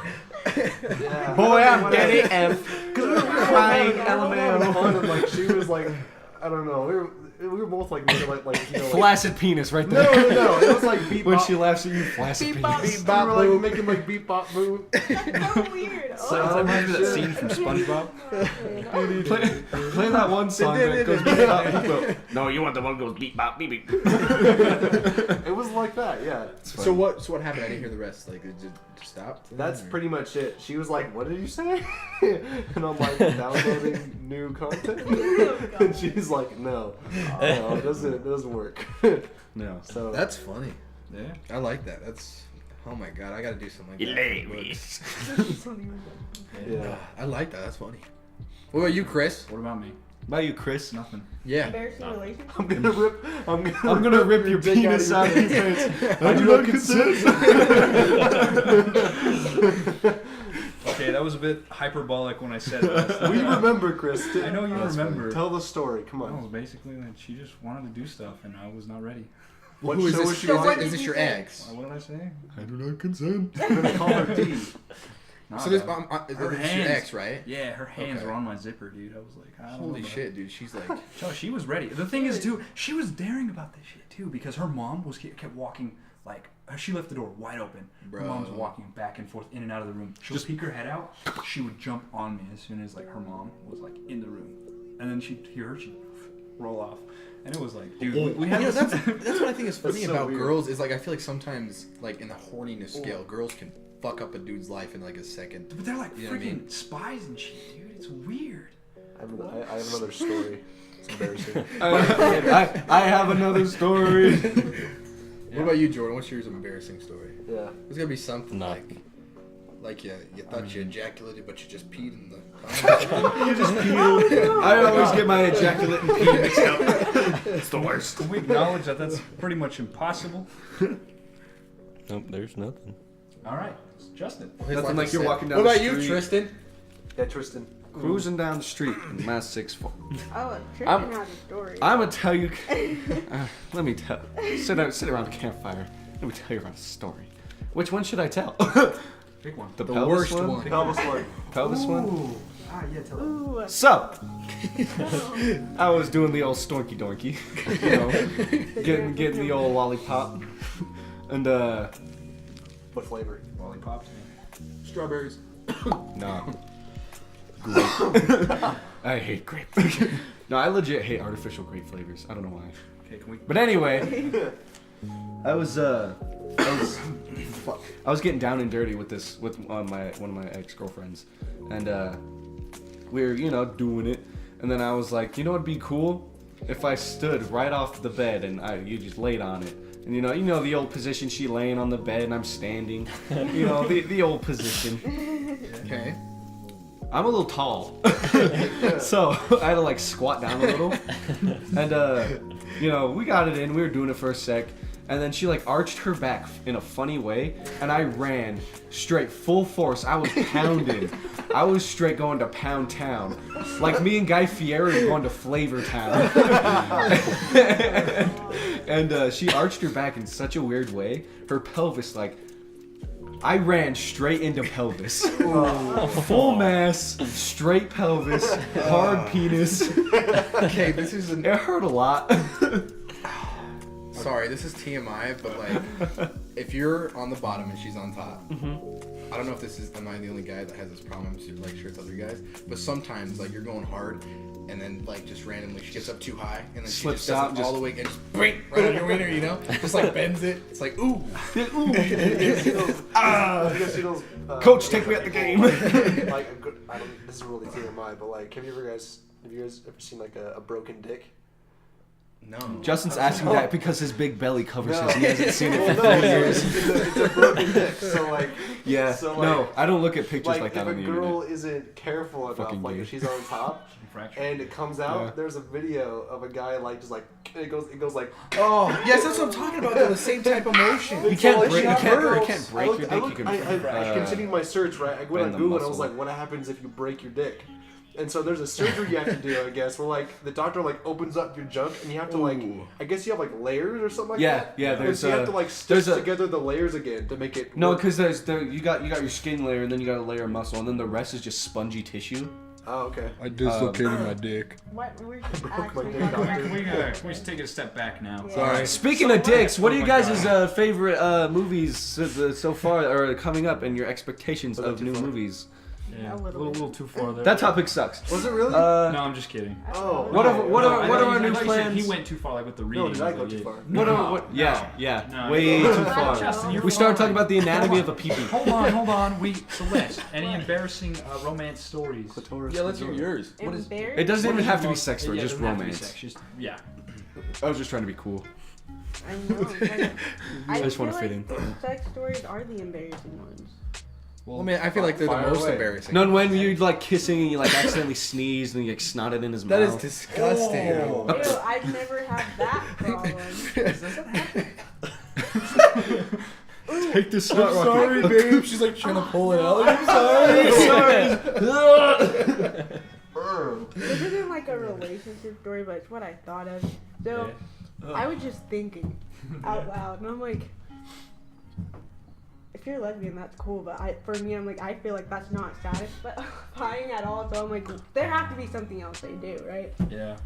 Yeah. Boy, I'm getting F. Crying, LMAO. and like she was like, I don't know. We were both like making like you know. Like, Flaccid penis right there. no. It was like beat When bop. she laughs at you, flaccid Beep penis. bop. Beat bop. We were like making like beat bop move. That's so weird. So that reminds me of that scene from SpongeBob. Play that one song that goes beep bop, beep bop. No, you want the one that goes beep bop, beep beep. It was like that, yeah. So what happened? I didn't hear the rest. Like it just stopped. That's pretty much it. She was like, "What did you say?" And I'm like, "Downloading new content." And she's like, "No, it doesn't work." No. So That's funny. Yeah. I like that. That's oh my god. I gotta do something like that. Hilarious. yeah. I like that. That's funny. What about you, Chris? What about me? By you, Chris. Nothing. Yeah. Embarrassing relationship. I'm gonna rip your dick penis out of your face. pants. I do not consent. Okay, that was a bit hyperbolic when I said it. Last time. We remember, Chris. I know you remember. Tell the story. Come Well, it on. was basically that she just wanted to do stuff, and I was not ready. What Who is show this? was she Is on? What this did your you say? ex? What did I say? I do not consent. I'm gonna call her D. Not So this, that. this Her is your hands. ex, right? Yeah, her hands Okay. were on my zipper, dude. I was like, I don't know Holy about shit, dude. She's like, So she was ready. The thing is, too, she was daring about this shit too because her mom kept walking like she left the door wide open. Her mom's Bro. walking back and forth in and out of the room. She'll peek her head out. She would jump on me as soon as like her mom was like in the room, and then she'd hear her, she'd roll off, and it was like, dude, we had you know, this. that's what I think is funny That's so about weird. girls is like I feel like sometimes like in the horniness scale, girls can fuck up a dude's life in like a second. But they're like You know what I freaking mean? spies and shit, dude. It's weird. I have another story. It's embarrassing. I have another story. What about you, Jordan? What's yours embarrassing story? Yeah. There's gotta be something Nothing. like you thought you ejaculated but you just peed in the. I always get my ejaculate and pee mixed up. It's the worst. We acknowledge that that's pretty much impossible. Nope, there's nothing. All right, Justin. Nothing like you're walking down What the about you, street. Tristan? Yeah, Tristan. Cruising down the street in my 6'4". Oh, Tristan I'm- has a story. I'm gonna tell you. Let me tell. Sit around the campfire. Let me tell you around a story. Which one should I tell? Pick one. The, The pelvis worst one. one. Pelvis one. Pelvis one. Ooh. Ah, yeah, tell them. Ooh, So, I was doing the old storky dorky, you know, getting the old lollipop, and What flavor? Lollipops. Strawberries. no, grape. I hate grape. No, I legit hate artificial grape flavors. I don't know why. Okay, can we? But anyway, I was getting down and dirty with one of my ex-girlfriends, and we were doing it, and then I was like, you know what'd be cool if I stood right off the bed and you just laid on it, and you know the old position, she laying on the bed and I'm standing, the old position. Okay. I'm a little tall, so I had to like squat down a little, and we got it in. We were doing it for a sec, and then she like arched her back in a funny way, and I ran straight full force. I was pounding. I was straight going to Pound Town, like me and Guy Fieri going to Flavor Town. and she arched her back in such a weird way. Her pelvis like. I ran straight into pelvis. Full mass, straight pelvis, hard penis. Okay, this is It hurt a lot. sorry, this is TMI, but like, if you're on the bottom and she's on top, I don't know if am I the only guy that has this problem? She like shirts other guys, but sometimes like you're going hard, and then like just randomly she gets up too high, and then Slips she just does out, it all the way and just break right on your wiener, just like bends it. It's like ooh. I guess you know, Coach, take me at the game. Like this is really TMI, but like, have you guys ever seen like a broken dick? No. Justin's asking that because his big belly covers his. He hasn't seen it Well, for no, 3 years. it's a broken dick. So like, Yeah. So, No, like- I don't look at pictures like if that a on the girl internet. isn't careful enough, Fucking like gay. if she's on top Fracture. and it comes out, Yeah. there's a video of a guy like just like it goes like. Oh yes, that's what I'm talking about. Though, the same type of motion. You can't Like, break. You that can't. girl- You can't break your dick. You can. I continued my search, right? I went on bend the Google and I was muscle. like, what happens if you break your dick? And so there's a surgery you have to do, I guess, where like the doctor like opens up your junk and you have to like, Ooh. I guess you have like layers or something like Yeah, that. yeah, And there's so you have a- to like there's stitch a- together the layers again to make it. No, work. because you got your skin layer and then you got a layer of muscle and then the rest is just spongy tissue. Oh, okay. I dislocated my dick. What we're broke my actually dick, talking doctor. about. Can we just take it a step back now? Yeah. Sorry. Speaking So of dicks, what are you oh my guys' God. favorite movies so far or coming up and your expectations Was that of too new far? movies? Yeah, A a little little too far there. That topic sucks. Was it really? No, I'm just kidding. Oh. What are- No, what no, are- I what thought are our you new said- plans? He went too far, like with the reading. No, did I go like, too yeah. far? What No, are, what, yeah, no. yeah, No, way you're too wrong. far. Justin, you're We started wrong. talking about the anatomy of a pee-pee. Hold on. Celeste, any embarrassing romance stories? Clitoris, Yeah, let's hear clitoris. yours. What is? Embarrassed? It doesn't What even is have your to be most- sex story, yeah, it just doesn't have to be romance. sex, just- yeah. I was just trying to be cool. I know. I just wanna feel fit like in. Sex stories are the embarrassing ones. Well, I mean, I feel like they're the Fire most away. embarrassing. None when you're like kissing and you like accidentally sneezed and you like snotted in his That is mouth. disgusting. Oh. Ew, I've never had that problem. Take this I'm snot sorry, rocket. babe. She's like trying to pull it out. I'm sorry. This isn't like a relationship story, but it's what I thought of. So, I was just thinking out loud, and I'm like, if you're lesbian, that's cool, but for me, I'm like, I feel like that's not satisfying at all. So I'm like, there have to be something else they do, right? Yeah.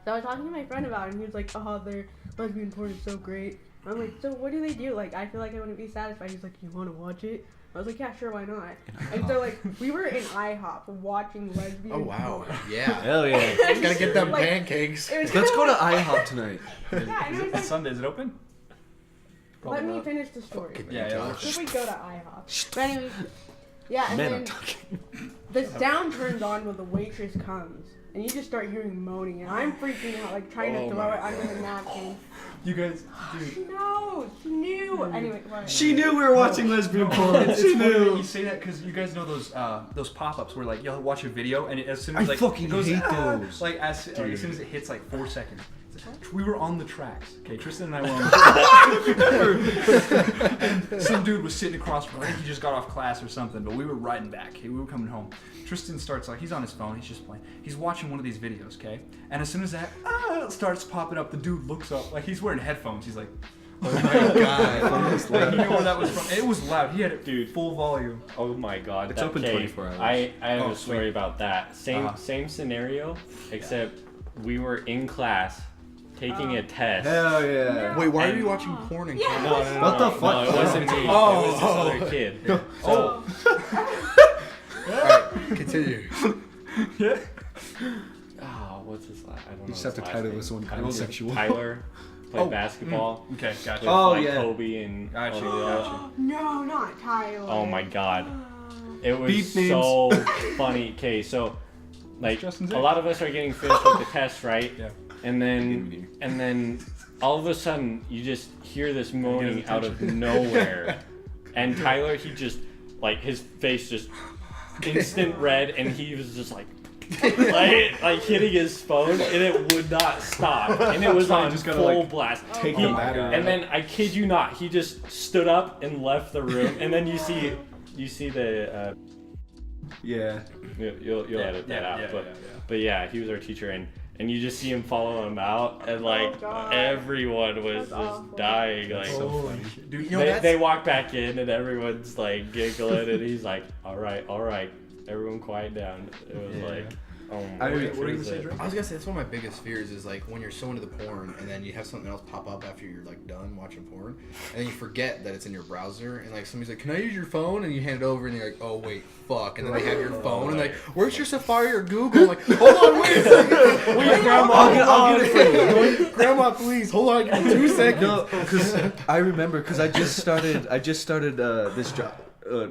So I was talking to my friend about it, and he was like, oh, their lesbian porn is so great. I'm like, so what do they do? Like, I feel like I wouldn't be satisfied. He's like, you want to watch it? I was like, yeah, sure, why not? And so, like, we were in IHOP watching lesbian Oh wow. porn. Yeah. Hell yeah. Gotta get them Like, pancakes. It was Let's go to kinda IHOP tonight. like, yeah, and it was like, Sunday, is it open? let me finish the story. Yeah. Should we go to IHOP? But anyways, yeah, and Men, I'm then talking. the sound turns on when the waitress comes, and you just start hearing moaning, and I'm freaking out, like trying to throw it under the napkin. You guys, dude. She knows. She knew. Anyway, whatever. She knew we were watching lesbian porn. It's She funny that knew. you say that because you guys know those pop-ups where like you'll watch a video and as soon I as like fucking it goes hate "Ah," those. like as soon as it hits like 4 seconds. We were on the tracks. Okay, Tristan and I were on the and some dude was sitting across from me. I think he just got off class or something, but we were riding back. Okay, we were coming home. Tristan starts like he's on his phone, he's just playing. He's watching one of these videos, okay? And as soon as that starts popping up, the dude looks up, like he's wearing headphones. He's like, Oh my god. like he knew where that was from. It was loud. He had it full volume. Oh my god. It's open 24 hours. I have Oh, a story sweet. about that. Same Uh-huh. same scenario, except we were in class taking a test. Hell yeah. Wait, why are And- you watching porn in Yeah. class? No, What the no, fuck? No, it wasn't me. Oh. It was this other kid. So, Alright, continue. Yeah. what's his last? I don't know. You just have to his title last name. this one I kind will of do. sexual. Tyler played Oh, basketball Okay, gotcha. with Oh, like yeah. Kobe and Gotcha, all the other- gotcha. No, not Tyler. Oh my god. It was Beep so funny. Okay, so like Justin's a age. lot of us are getting finished with the test, right? Yeah. and then all of a sudden you just hear this moaning out of nowhere, and Tyler, he just like his face just instant red, and he was just like hitting his phone, and it would not stop, and it was on just gotta, full like, blast. take the battery And then I kid you not, he just stood up and left the room, and then you see the Yeah. you'll edit that out, yeah. but yeah, he was our teacher, and you just see him follow him out, and like God. everyone was That's just awful. dying, like Dude, you know, they walk back in, and everyone's like giggling, and he's like, all right, everyone quiet down. It was like, oh my What are you gonna say, Dre? I was gonna say that's one of my biggest fears is like when you're so into the porn and then you have something else pop up after you're like done watching porn and then you forget that it's in your browser and like somebody's like, can I use your phone? And you hand it over and you're like, oh wait, fuck, and then they have your phone and like, where's your Safari or Google? I'm like, hold on, wait a second. Wait, Grandma, I'll get it for you. Grandma, please, hold on, give me 2 seconds. No, because I remember because I just started this job.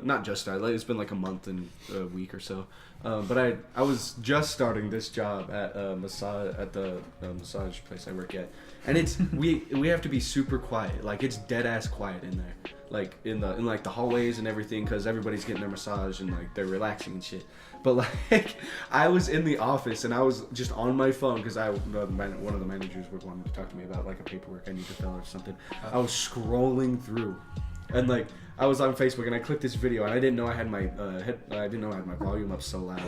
Not just started. Like, it's been like a month and a week or so. But I was just starting this job at the massage place I work at, and it's we have to be super quiet. Like it's dead ass quiet in there, like in like the hallways and everything, because everybody's getting their massage and like they're relaxing and shit. But like I was in the office and I was just on my phone because one of the managers was wanting to talk to me about like a paperwork I need to fill or something. I was scrolling through, and like I was on Facebook and I clicked this video and I didn't know I had my volume up so loud.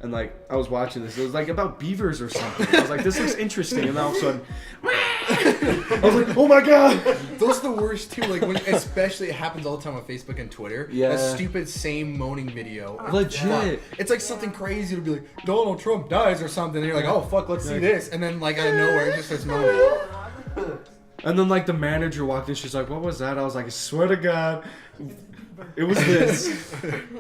And like I was watching this, it was like about beavers or something. I was like, this looks interesting, and then all of a sudden, I was like, oh my god! Those are the worst too. Like when, especially it happens all the time on Facebook and Twitter. Yeah. That stupid same moaning video. Legit. It's like something crazy to be like Donald Trump dies or something. And you're like, oh fuck, let's see this. And then like out of nowhere, it just starts moaning. And then like the manager walked in, she's like, what was that? I was like, I swear to God, it was this.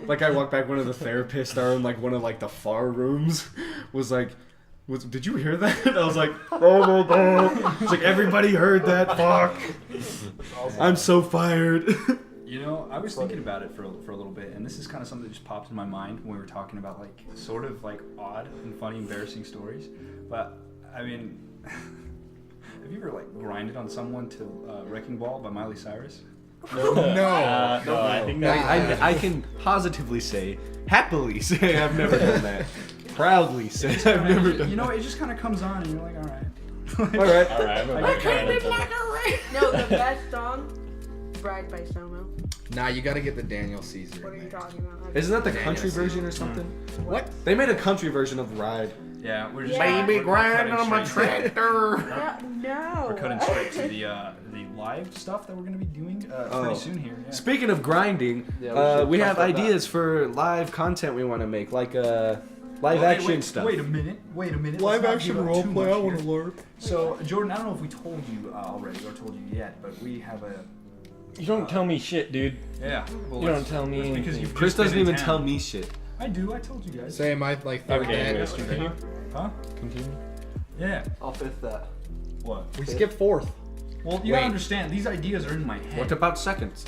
Like I walked back, one of the therapists are in like one of like the far rooms was like, did you hear that? I was like, oh my god. It's like everybody heard that, fuck. I'm so fired. You know, I was thinking about it for a little bit, and this is kind of something that just popped in my mind when we were talking about like sort of like odd and funny, embarrassing stories. But I mean, have you ever like grinded on someone to "Wrecking Ball" by Miley Cyrus? No. I think that I can positively say, happily say, I've never done that. Proudly say, I've never done You know, it just kind of comes on, and you're like, all right. that. All right. all right, I'm about to try to- No, the best song, Bride by Somo. Nah, you gotta get the Daniel Caesar. What are in you there. talking about? Isn't that the Daniel country Caesar. version or something? What? They made a country version of Ride. Yeah, we're just Yeah. we're cutting straight to- No. We're cutting straight to the live stuff that we're gonna be doing pretty soon here. Yeah. Speaking of grinding, Yeah, we should have talk about ideas for live content we want to make, like live Well, hey, action stuff. Wait a minute. Live Let's not action give up role too play. much I want here. to learn. So, Jordan, I don't know if we told you already or told you yet, but we have a. You don't tell me shit, dude. Yeah. Well, You don't that's- tell me that's because anything. you've Chris just been doesn't in even town. tell me shit. I do. I told you guys. Say my like third Okay, dad. anyways, continue. Huh? Continue. Yeah. I'll fifth that. What? We skipped fourth. Well, you Wait. gotta understand. These ideas are in my head. What about seconds?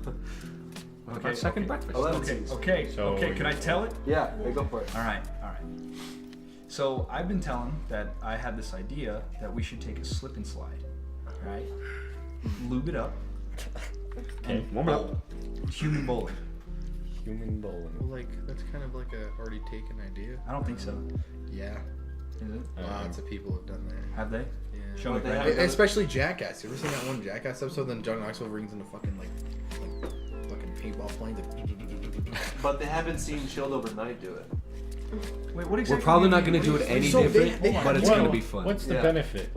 What Okay, about second okay. breakfast? 11 Okay. seats. Okay. So Okay. Can I tell it? Yeah, go for it. All right. All right. So I've been telling that I had this idea that we should take a slip and slide, right? Lube it up. Okay. And bowl. Human bowling. Human bowling. Well, like that's kind of like a already taken idea. I don't think so. Yeah, Is it? lots of people have done that. Have they? Yeah. Show me But they right have- now. Especially Jackass. You ever seen that one Jackass episode? Then John Knoxville rings into fucking like fucking paintball planes. But they haven't seen Chilled Overnight do it. Wait, what exactly? We're probably do not you going to do? do it any So they- different, they but have- it's well, going to be fun. What's the Yeah. benefit?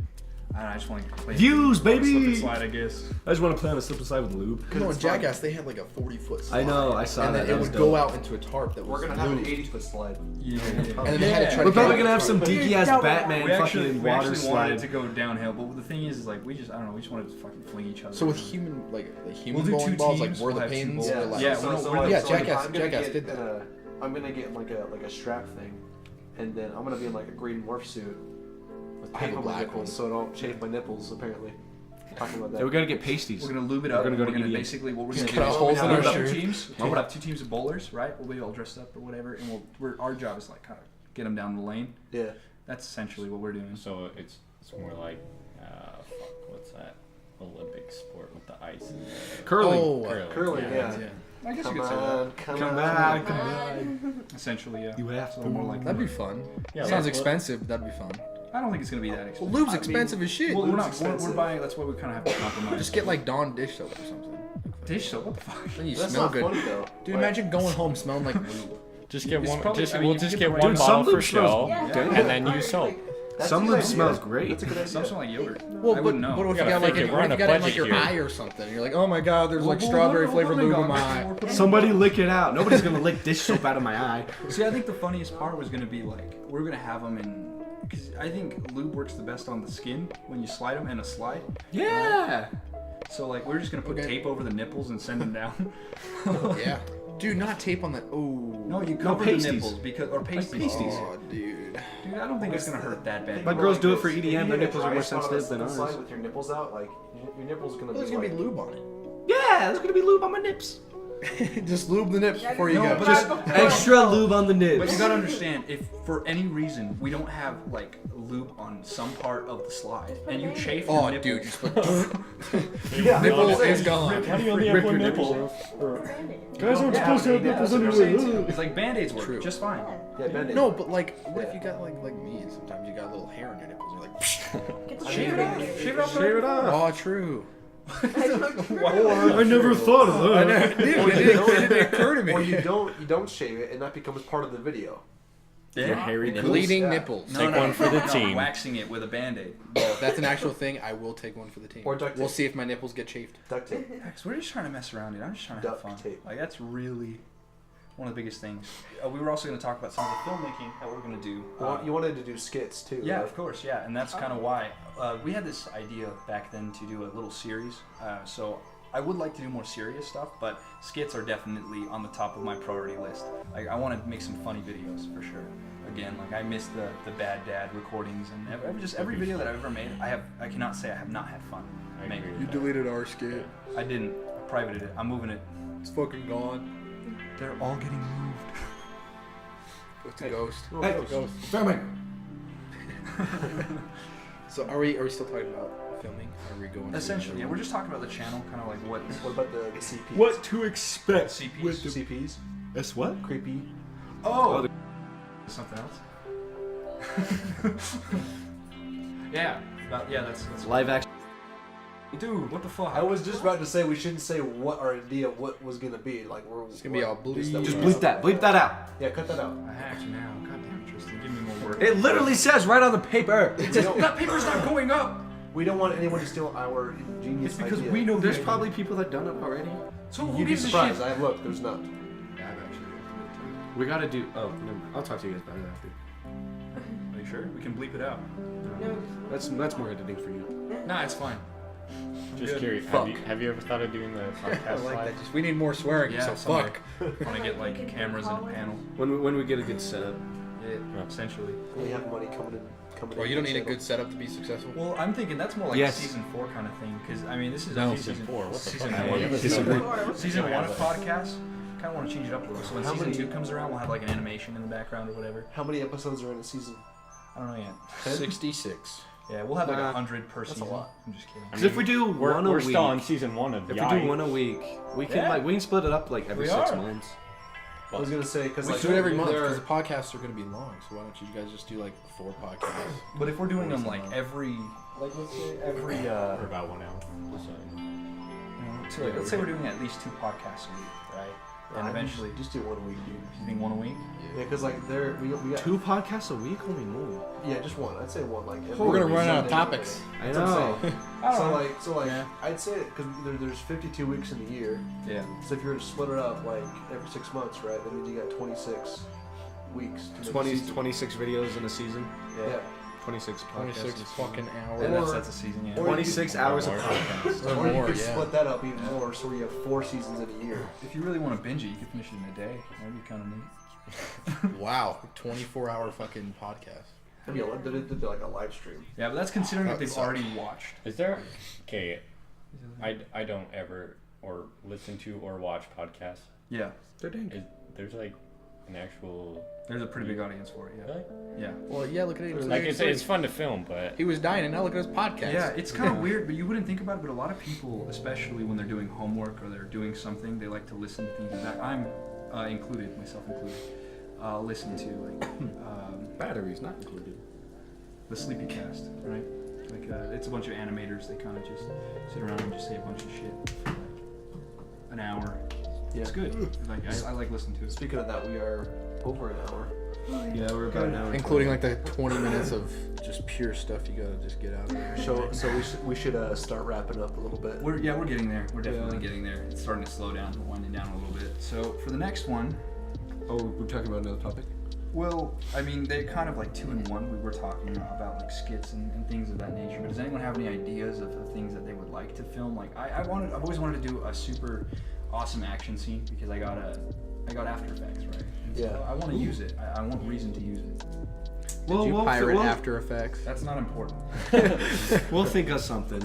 I don't know, I just want to play. Views, Slip and baby! slide, I guess. I just want to play on a slip and slide with lube. No, in it's fun. Jackass they had like a 40-foot slide. I know, I saw and that. then That it was would dope. go out into a tarp that was We're gonna have an moved. 80-foot slide. Yeah. And then they had to try We're to probably get going to have some Dude, geeky ass double Batman We actually fucking water wanted slide. it to go downhill, but the thing is like we just wanted to fucking fling each other. So with around. human We'll human do bowling two balls, teams, like where we'll the have two pins bowls. are like. Yeah, so, we're so, not- like, yeah, so, like, Jackass- I'm gonna Jackass get did that. in a- I'm gonna get like a strap thing, and then I'm gonna be in like a green morph suit with I have tape a on my black nipples, one. so I don't chafe my nipples. Apparently, talking about that. Yeah, we got to get pasties. We're gonna lube it We're up. gonna go to EDM. basically what we're Just gonna do cut is holes we'll in have our two shirt. teams. We'll have two teams of bowlers, right? We'll be all dressed up or whatever, and our job is like kind of get them down the lane. Yeah. That's essentially what we're doing. So it's It's more like, what's that Olympic sport with the ice and the Curling. Oh, Curling, yeah. I guess you Come could say that. on, Come on, come on. Essentially, yeah. You have So to. more like That'd be fun. Yeah, Sounds well- expensive, but that'd be fun. I don't think it's gonna be that Well, expensive. lube's I expensive as shit. Well, we're not. We're expensive. buying. That's why we kind of have to compromise. Just get like Dawn dish soap or something. dish soap. What the fuck? Then you That's smell not good. funny though. Dude, Like, imagine going home smelling like lube. Just get It's one. probably- Just I mean, we'll you just can get get one Dude, some bottle for lube smells show, Yeah, and then use soap. that's Some a lube good smells idea. great. That's a good idea. Some smell like yogurt. Well, I but wouldn't know. what if you gotta got like think it, we're what on if you a got it in like budget your here. eye or something? You're like, oh my god, there's like Well, strawberry we're flavored putting lube in on- my eye. we're putting- Somebody lick it out. Nobody's gonna lick dish soap out of my eye. See, I think the funniest part was gonna be like we're gonna have them in. Because I think lube works the best on the skin when you slide them in a slide. Yeah. So like we're just gonna put Okay. tape over the nipples and send them down. Yeah. Dude, not tape on the. Oh. No, you cover the pasties. nipples because or pasties. pasties. Oh, dude. Dude, I don't think it's gonna hurt that bad. My Think girls about do it this. for If EDM, you their get a nipples are dry more spot on sensitive the than slide ours. with your nipples out, like your nipples gonna There's be gonna like. be lube on Yeah, there's gonna be lube on my nips. it. Just lube the nips before you No, go. but Just just Extra lube on the But nips. you gotta understand, if for any reason we don't have like lube on some part of the slide, and you chafe your oh, nipples, dude, just put Yeah, nipple I'm saying, is gone. How do you only Rip have one your nipple? nipples. Guys aren't Yeah, supposed to have yeah, nipples that's what I'm anyway. saying, it's like band-aids work True. just fine. Yeah, Band-Aid. No, but like, what if you got like me and sometimes you got a little hair on your nipples? You're like, Get the Shave it off. Shave it off. Shave it off. oh, true. I never thought of I that. know, dude, it didn't occur to me. Or you don't shave it, and that becomes part of the video. Your hairy nipples. Bleeding Yeah. nipples. Take one for the No, team. waxing it with a band-aid. Oh, that's an actual thing. I will take one for the team. Or duct We'll tape. see if my nipples get chafed. Duct tape. Hex, we're just trying to mess around, dude. I'm just trying to have Duct fun. tape. Like that's really one of the biggest things. We were also going to talk about some of the filmmaking that we're going to do. You wanted to do skits too. Yeah, right? of course, yeah, and that's kind of why we had this idea back then to do a little series. So I would like to do more serious stuff, but skits are definitely on the top of my priority list. Like I want to make some funny videos for sure. Again, like I miss the bad dad recordings and every video that I've ever made. I cannot say I have not had fun I making. agree. You deleted our skit. I didn't. I privated it. I'm moving it. It's fucking gone. They're all getting moved. It's a ghost. Oh, Hey, ghost. So are we still talking about filming? Are we going? Essentially, yeah. We're just talking about the channel, kind of like what What about the CPs? What to expect CPs. with the CPs? That's what? Creepy. Oh, something else. Yeah, that's Live action. dude. What the fuck? I was just about to say we shouldn't say what our idea what was gonna be. Like we're. It's gonna be all bleed. Just bleep that. Bleep that out. Yeah, cut that out. I have to now. God damn, Tristan, give me more work. It literally says right on the paper. That paper's not going up. We don't want anyone to steal our genius It's because idea. we know There's the probably people that done it already. So who You'd be gives a surprised. shit? I looked. There's not. Yeah, I've actually. We gotta do. Oh, never mind. I'll talk to you guys about it after. Are you sure? We can bleep it out. No, That's more editing for you. Nah, it's fine. Just Good. curious. Fuck. Have you ever thought of doing the I podcast like live? that. Just we need more swearing. Yeah, so someday. fuck. Want to get like cameras and a panel? When we get a good setup. Yeah, essentially. We have money coming in. Well, you don't need a good setup to be successful. Well, I'm thinking that's more like Yes. a season 4 kind of thing, because I mean this is No. only Season 4. What the season fuck? one. I disagree. Season 1 of podcast. Kind of want to change it up a little. So when How season many- 2 comes around, we'll have like an animation in the background or whatever. How many episodes are in a season? I don't know yet. 66. Yeah, we'll have like Nah, 100 per that's a season. lot. I'm just kidding. Because if we do We're, one a we're week, still on season 1 of if Yai. we do one a week, we can Yeah. we can split it up like every We 6 are. months. I was gonna say because We like do it every month there- because the podcasts are going to be long. So why don't you guys just do like 4 podcasts? But if we're doing them Always like long. every, like let's say every, For about 1 hour. So, so like, let's say we're doing at least 2 podcasts a week, right? And eventually, just do one a week, dude. you think 1 a week? Yeah, because like there we got 2 podcasts a week? Holy moly! Yeah, just one. I'd say one. Like every We're going to week, run out of Sunday. topics. I That's what I'm know. saying. I don't So know. like Yeah. I'd say because there's 52 weeks in the year. Yeah. So if you were to split it up like every 6 months, right? That means you got 26 weeks. To make a 20, season. 26 videos in a season. Yeah. 26 podcasts. 26 fucking hours. Yeah, Or- that's a season, yeah. or- 26 hours of Or- podcast. Or Or you more, could yeah. split that up even more, so you have 4 seasons in a year. If you really want to binge it, you could finish it in a day. That'd be kind of neat. Wow. 24-hour fucking podcast. I mean, did like a live stream. Yeah, but that's considering That that they've sucks. already watched. is there? Okay, I don't ever or listen to or watch podcasts. Yeah. They're dang. There's like an actual. There's a pretty big audience for it. Yeah. Really? Yeah. Well, yeah, look at it. Like it's fun to film, but He was dying, and now look at his podcast. Yeah, it's kind of weird, but you wouldn't think about it. But a lot of people, especially when they're doing homework or they're doing something, they like to listen to things. That I'm included, myself included. Listen to like Batteries not included. the Sleepy Cast, right? Like it's a bunch of animators. They kind of just sit around and just say a bunch of shit for like an hour. Yeah. It's good. Like I like listening to it. Speaking of that, we are over an hour. Yeah, we're about an hour. Including like the 20 minutes of just pure stuff you gotta just get out of there. So we should start wrapping up a little bit. We're getting there. We're definitely getting there. It's starting to slow down. We're winding down a little bit. So for the next one, Oh, we're talking about another topic. well, I mean, they're kind of like 2 in 1. We were talking about like skits and things of that nature. But does anyone have any ideas of things that they would like to film? Like I've always wanted to do a super awesome action scene because I got After Effects, right? And so Yeah. I want to use it. I want reason to use it. Did you pirate After Effects? That's not important. We'll think of something.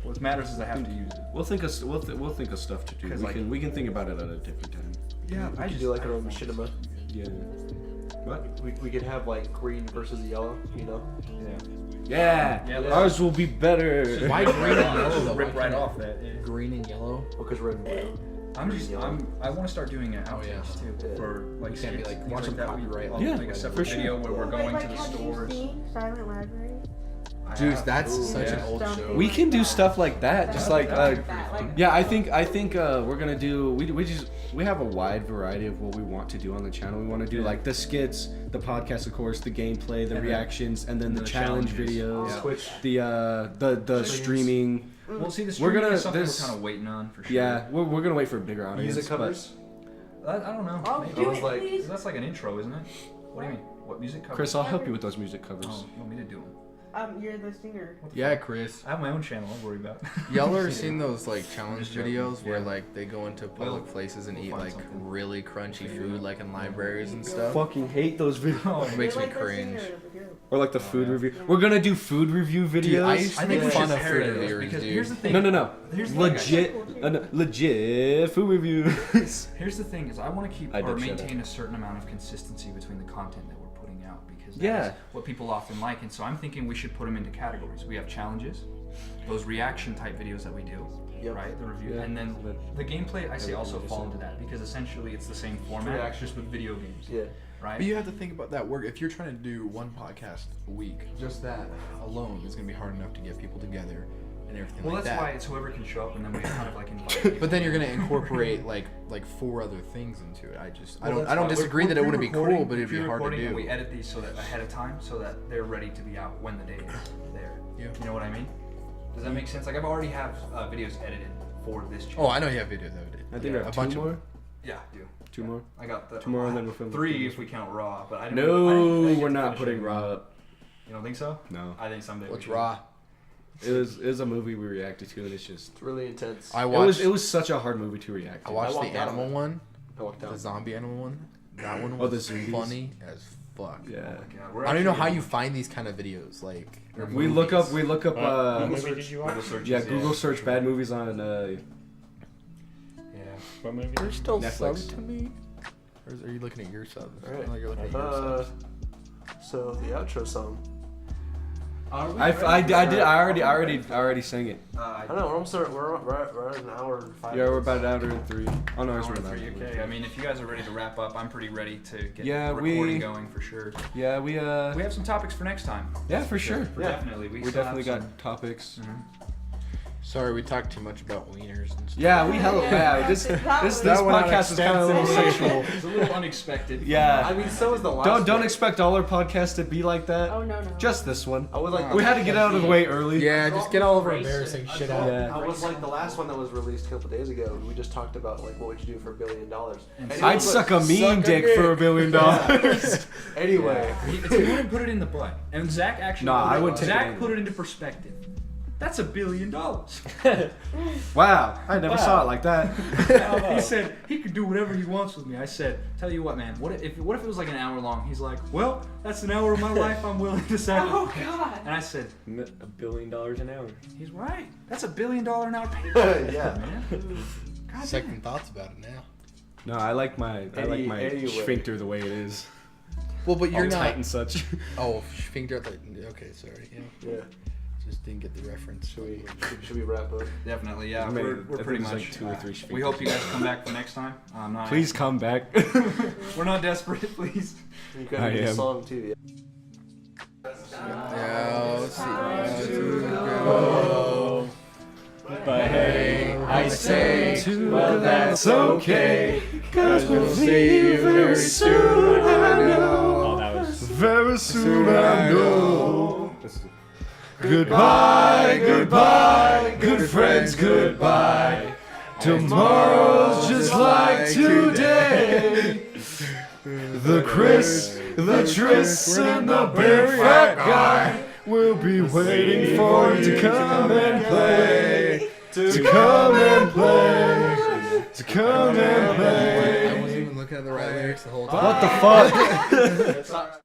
What matters is I have to use it. We'll think of stuff to do. 'Cause, We can think about it at a different time. Yeah, We could do like our own machinima. Yeah. What? We could have like green versus yellow, you know? Yeah. Yeah. Yeah, Ours will be better. Why green and yellow though? Rip Why right can't off that. Yeah. Green and yellow? Because we're in blue. I want to start doing it Oh, yeah. outtakes too Yeah. for like You can't be skits, like, things watch them that. copyright. I'll Yeah, make a for separate sure. video where we're going to the have stores. you seen Silent Library? I Juice, have. that's Ooh, such yeah. an old show. We can do stuff like that, just like Like, yeah. I think we're gonna do. We have a wide variety of what we want to do on the channel. We want to do Yeah. like the skits, the podcast, of course, the gameplay, the And reactions, and then the challenge challenges. videos, Yeah. Twitch. the streaming. We'll see. The We're streaming gonna- is something this- we're kind of waiting on for sure. Yeah, we're gonna wait for a bigger audience. Music but- covers. I don't know. Oh, Maybe. do was it, like- please. That's like an intro, isn't it? What do you mean? What music cover? Chris, I'll help you with those music covers. Oh, you want me to do them? You're the singer. Yeah, Chris. I have my own channel. I'll worry about. Y'all ever seen those like challenge just joking. videos where Yeah. like they go into public We'll- places and we'll eat find like something. really crunchy food like in libraries and stuff? Fucking hate those videos. It makes You're me like the cringe. singer of the group. Or like the food review. We're gonna do food review videos. Dude, I used to I think make we fun should of food parody those reviewers, because dude. here's the thing. No. Here's the thing, Legit, no, legit food reviews. Here's the thing: is I want to keep I or did shut maintain a certain amount of consistency between the content that we're putting out because Yeah. that's what people often like. And so I'm thinking we should put them into categories. We have challenges, those reaction type videos that we do, Yep. right? The review, Yeah. and then the gameplay. I say Everything also you fall said. into that because essentially it's the same format, Reaction. just with video games, Yeah. right? But you have to think about that work. If you're trying to do one podcast a week, just that alone is going to be hard enough to get people together and everything well, like that's that. why it's whoever can show up, and then we kind of like invite. people. But then you're going to incorporate like 4 other things into it. I Well, don't that's I don't why disagree we're that it wouldn't be pre-recording- cool, but it'd be hard to pre-recording, and do. we edit these so that ahead of time, so that they're ready to be out when the day is there. Yeah. You know what I mean? Does that make sense? Like I've already have videos edited for this Oh, channel. I know you have videos of it. I think Yeah, we a have bunch two of more. Yeah, dude. Two more. I got the Tomorrow, and then we'll film 3 if we count Raw, but I don't. No, I didn't get we're to not finish putting it. Raw up. You don't think so? No. I think someday. What's we should. Raw? It was a movie we reacted to, and it's just It's really intense. I it watched was such a hard movie to react I to. watched I the walked out of animal it. one, I walked the out. zombie animal one. That one Oh, was the zombies? funny as fuck. Yeah. Oh my God, we're I don't even know how actually- you find these kind of videos. Like or We look up. movies. We look up. what movie did you watch? Google searches, Yeah, Google search bad movies on. Yeah. What movie? You're still Netflix. subbed to me? Or are you looking at your subs? All right. Oh, you're looking at your subs. So the outro song. I already sang it. I know we're almost we're at an hour and 5 Yeah, we're minutes. about an hour and 3. Oh no, it's Hour and about 3, okay. I mean, if you guys are ready to wrap up, I'm pretty ready to get Yeah, the recording we- going for sure. Yeah, We have some topics for next time. yeah, for sure. For Yeah. Definitely. We still definitely have got topics. some- Sorry, we talked too much about wieners and stuff. Yeah, we hella bad. This That went on podcast is kind of a little sexual. It's a little unexpected. Yeah. I mean, so is the last. Don't one. expect all our podcasts to be like that. Oh no. Just this one. I was like. We had to get out of the way early. Yeah, just get all of our embarrassing shit out. Yeah. I was like the last one that was released a couple days ago. We just talked about like what would you do for $1 billion. And it I'd was, suck a like, mean dick for $1 billion. Anyway. He wouldn't put it in the butt. And Zach actually. Nah, I would take it Zach in. put it into perspective. That's $1 billion. Wow, I never saw it like that. He said he could do whatever he wants with me. I said, tell you what, man. What if it was like an hour long? He's like, well, that's an hour of my life I'm willing to sacrifice. Oh God. And I said, $1 billion an hour. he's right. That's $1 billion an hour paycheck, Yeah. man. God damn. Second thoughts about it now. No, I like my Anyway. sphincter the way it is. Well, but you're All tight not. and such. Oh, sphincter. Like, okay, sorry. Yeah, Yeah. just didn't get the reference. Should we wrap up? Definitely, yeah. I mean, We're I think pretty it's much. like 2 or 3 we hope you guys come back for next time. Not Please come back. We're not desperate, please. You got I a am. song too. Yeah. Yeah, let's see. But hey, I say, well, that's okay. Cause we'll see you very soon, I oh, that was. Very soon I know. Goodbye, goodbye, good friends, goodbye. Tomorrow's just like today. The Chris, the Tris, and the big fat guy will be waiting for you to come and play. To come and play. To come and play. I wasn't even looking at the right lyrics the whole time. What the fuck?